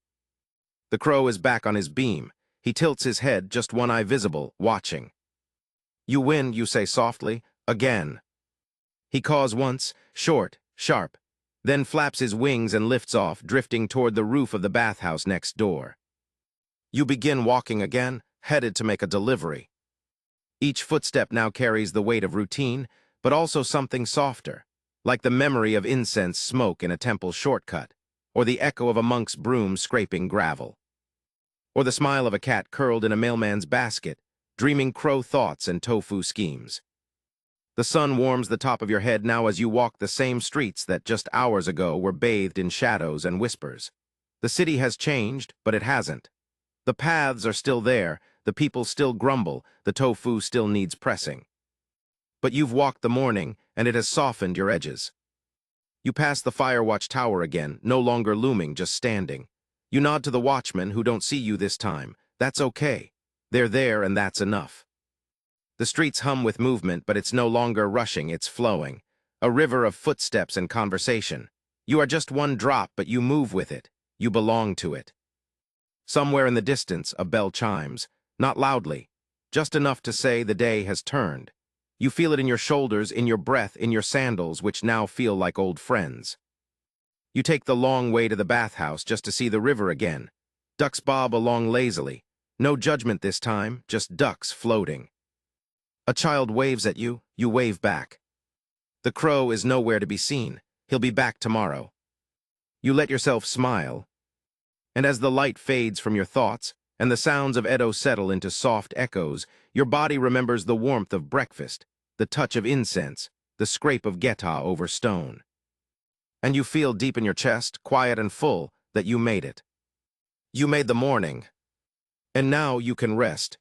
The crow is back on his beam. He tilts his head, just one eye visible, watching. You win, you say softly, again. He caws once, short, sharp, then flaps his wings and lifts off, drifting toward the roof of the bathhouse next door. You begin walking again, headed to make a delivery. Each footstep now carries the weight of routine, but also something softer, like the memory of incense smoke in a temple shortcut, or the echo of a monk's broom scraping gravel, or the smile of a cat curled in a mailman's basket, dreaming crow thoughts and tofu schemes. The sun warms the top of your head now as you walk the same streets that just hours ago were bathed in shadows and whispers. The city has changed, but it hasn't. The paths are still there, the people still grumble, the tofu still needs pressing. But you've walked the morning, and it has softened your edges. You pass the fire watch tower again, no longer looming, just standing. You nod to the watchmen who don't see you this time. That's okay. They're there, and that's enough. The streets hum with movement, but it's no longer rushing, it's flowing. A river of footsteps and conversation. You are just one drop, but you move with it. You belong to it. Somewhere in the distance, a bell chimes. Not loudly, just enough to say the day has turned. You feel it in your shoulders, in your breath, in your sandals, which now feel like old friends. You take the long way to the bathhouse just to see the river again. Ducks bob along lazily. No judgment this time, just ducks floating. A child waves at you, you wave back. The crow is nowhere to be seen. He'll be back tomorrow. You let yourself smile. And as the light fades from your thoughts, and the sounds of Edo settle into soft echoes, your body remembers the warmth of breakfast, the touch of incense, the scrape of geta over stone. And you feel deep in your chest, quiet and full, that you made it. You made the morning. And now you can rest.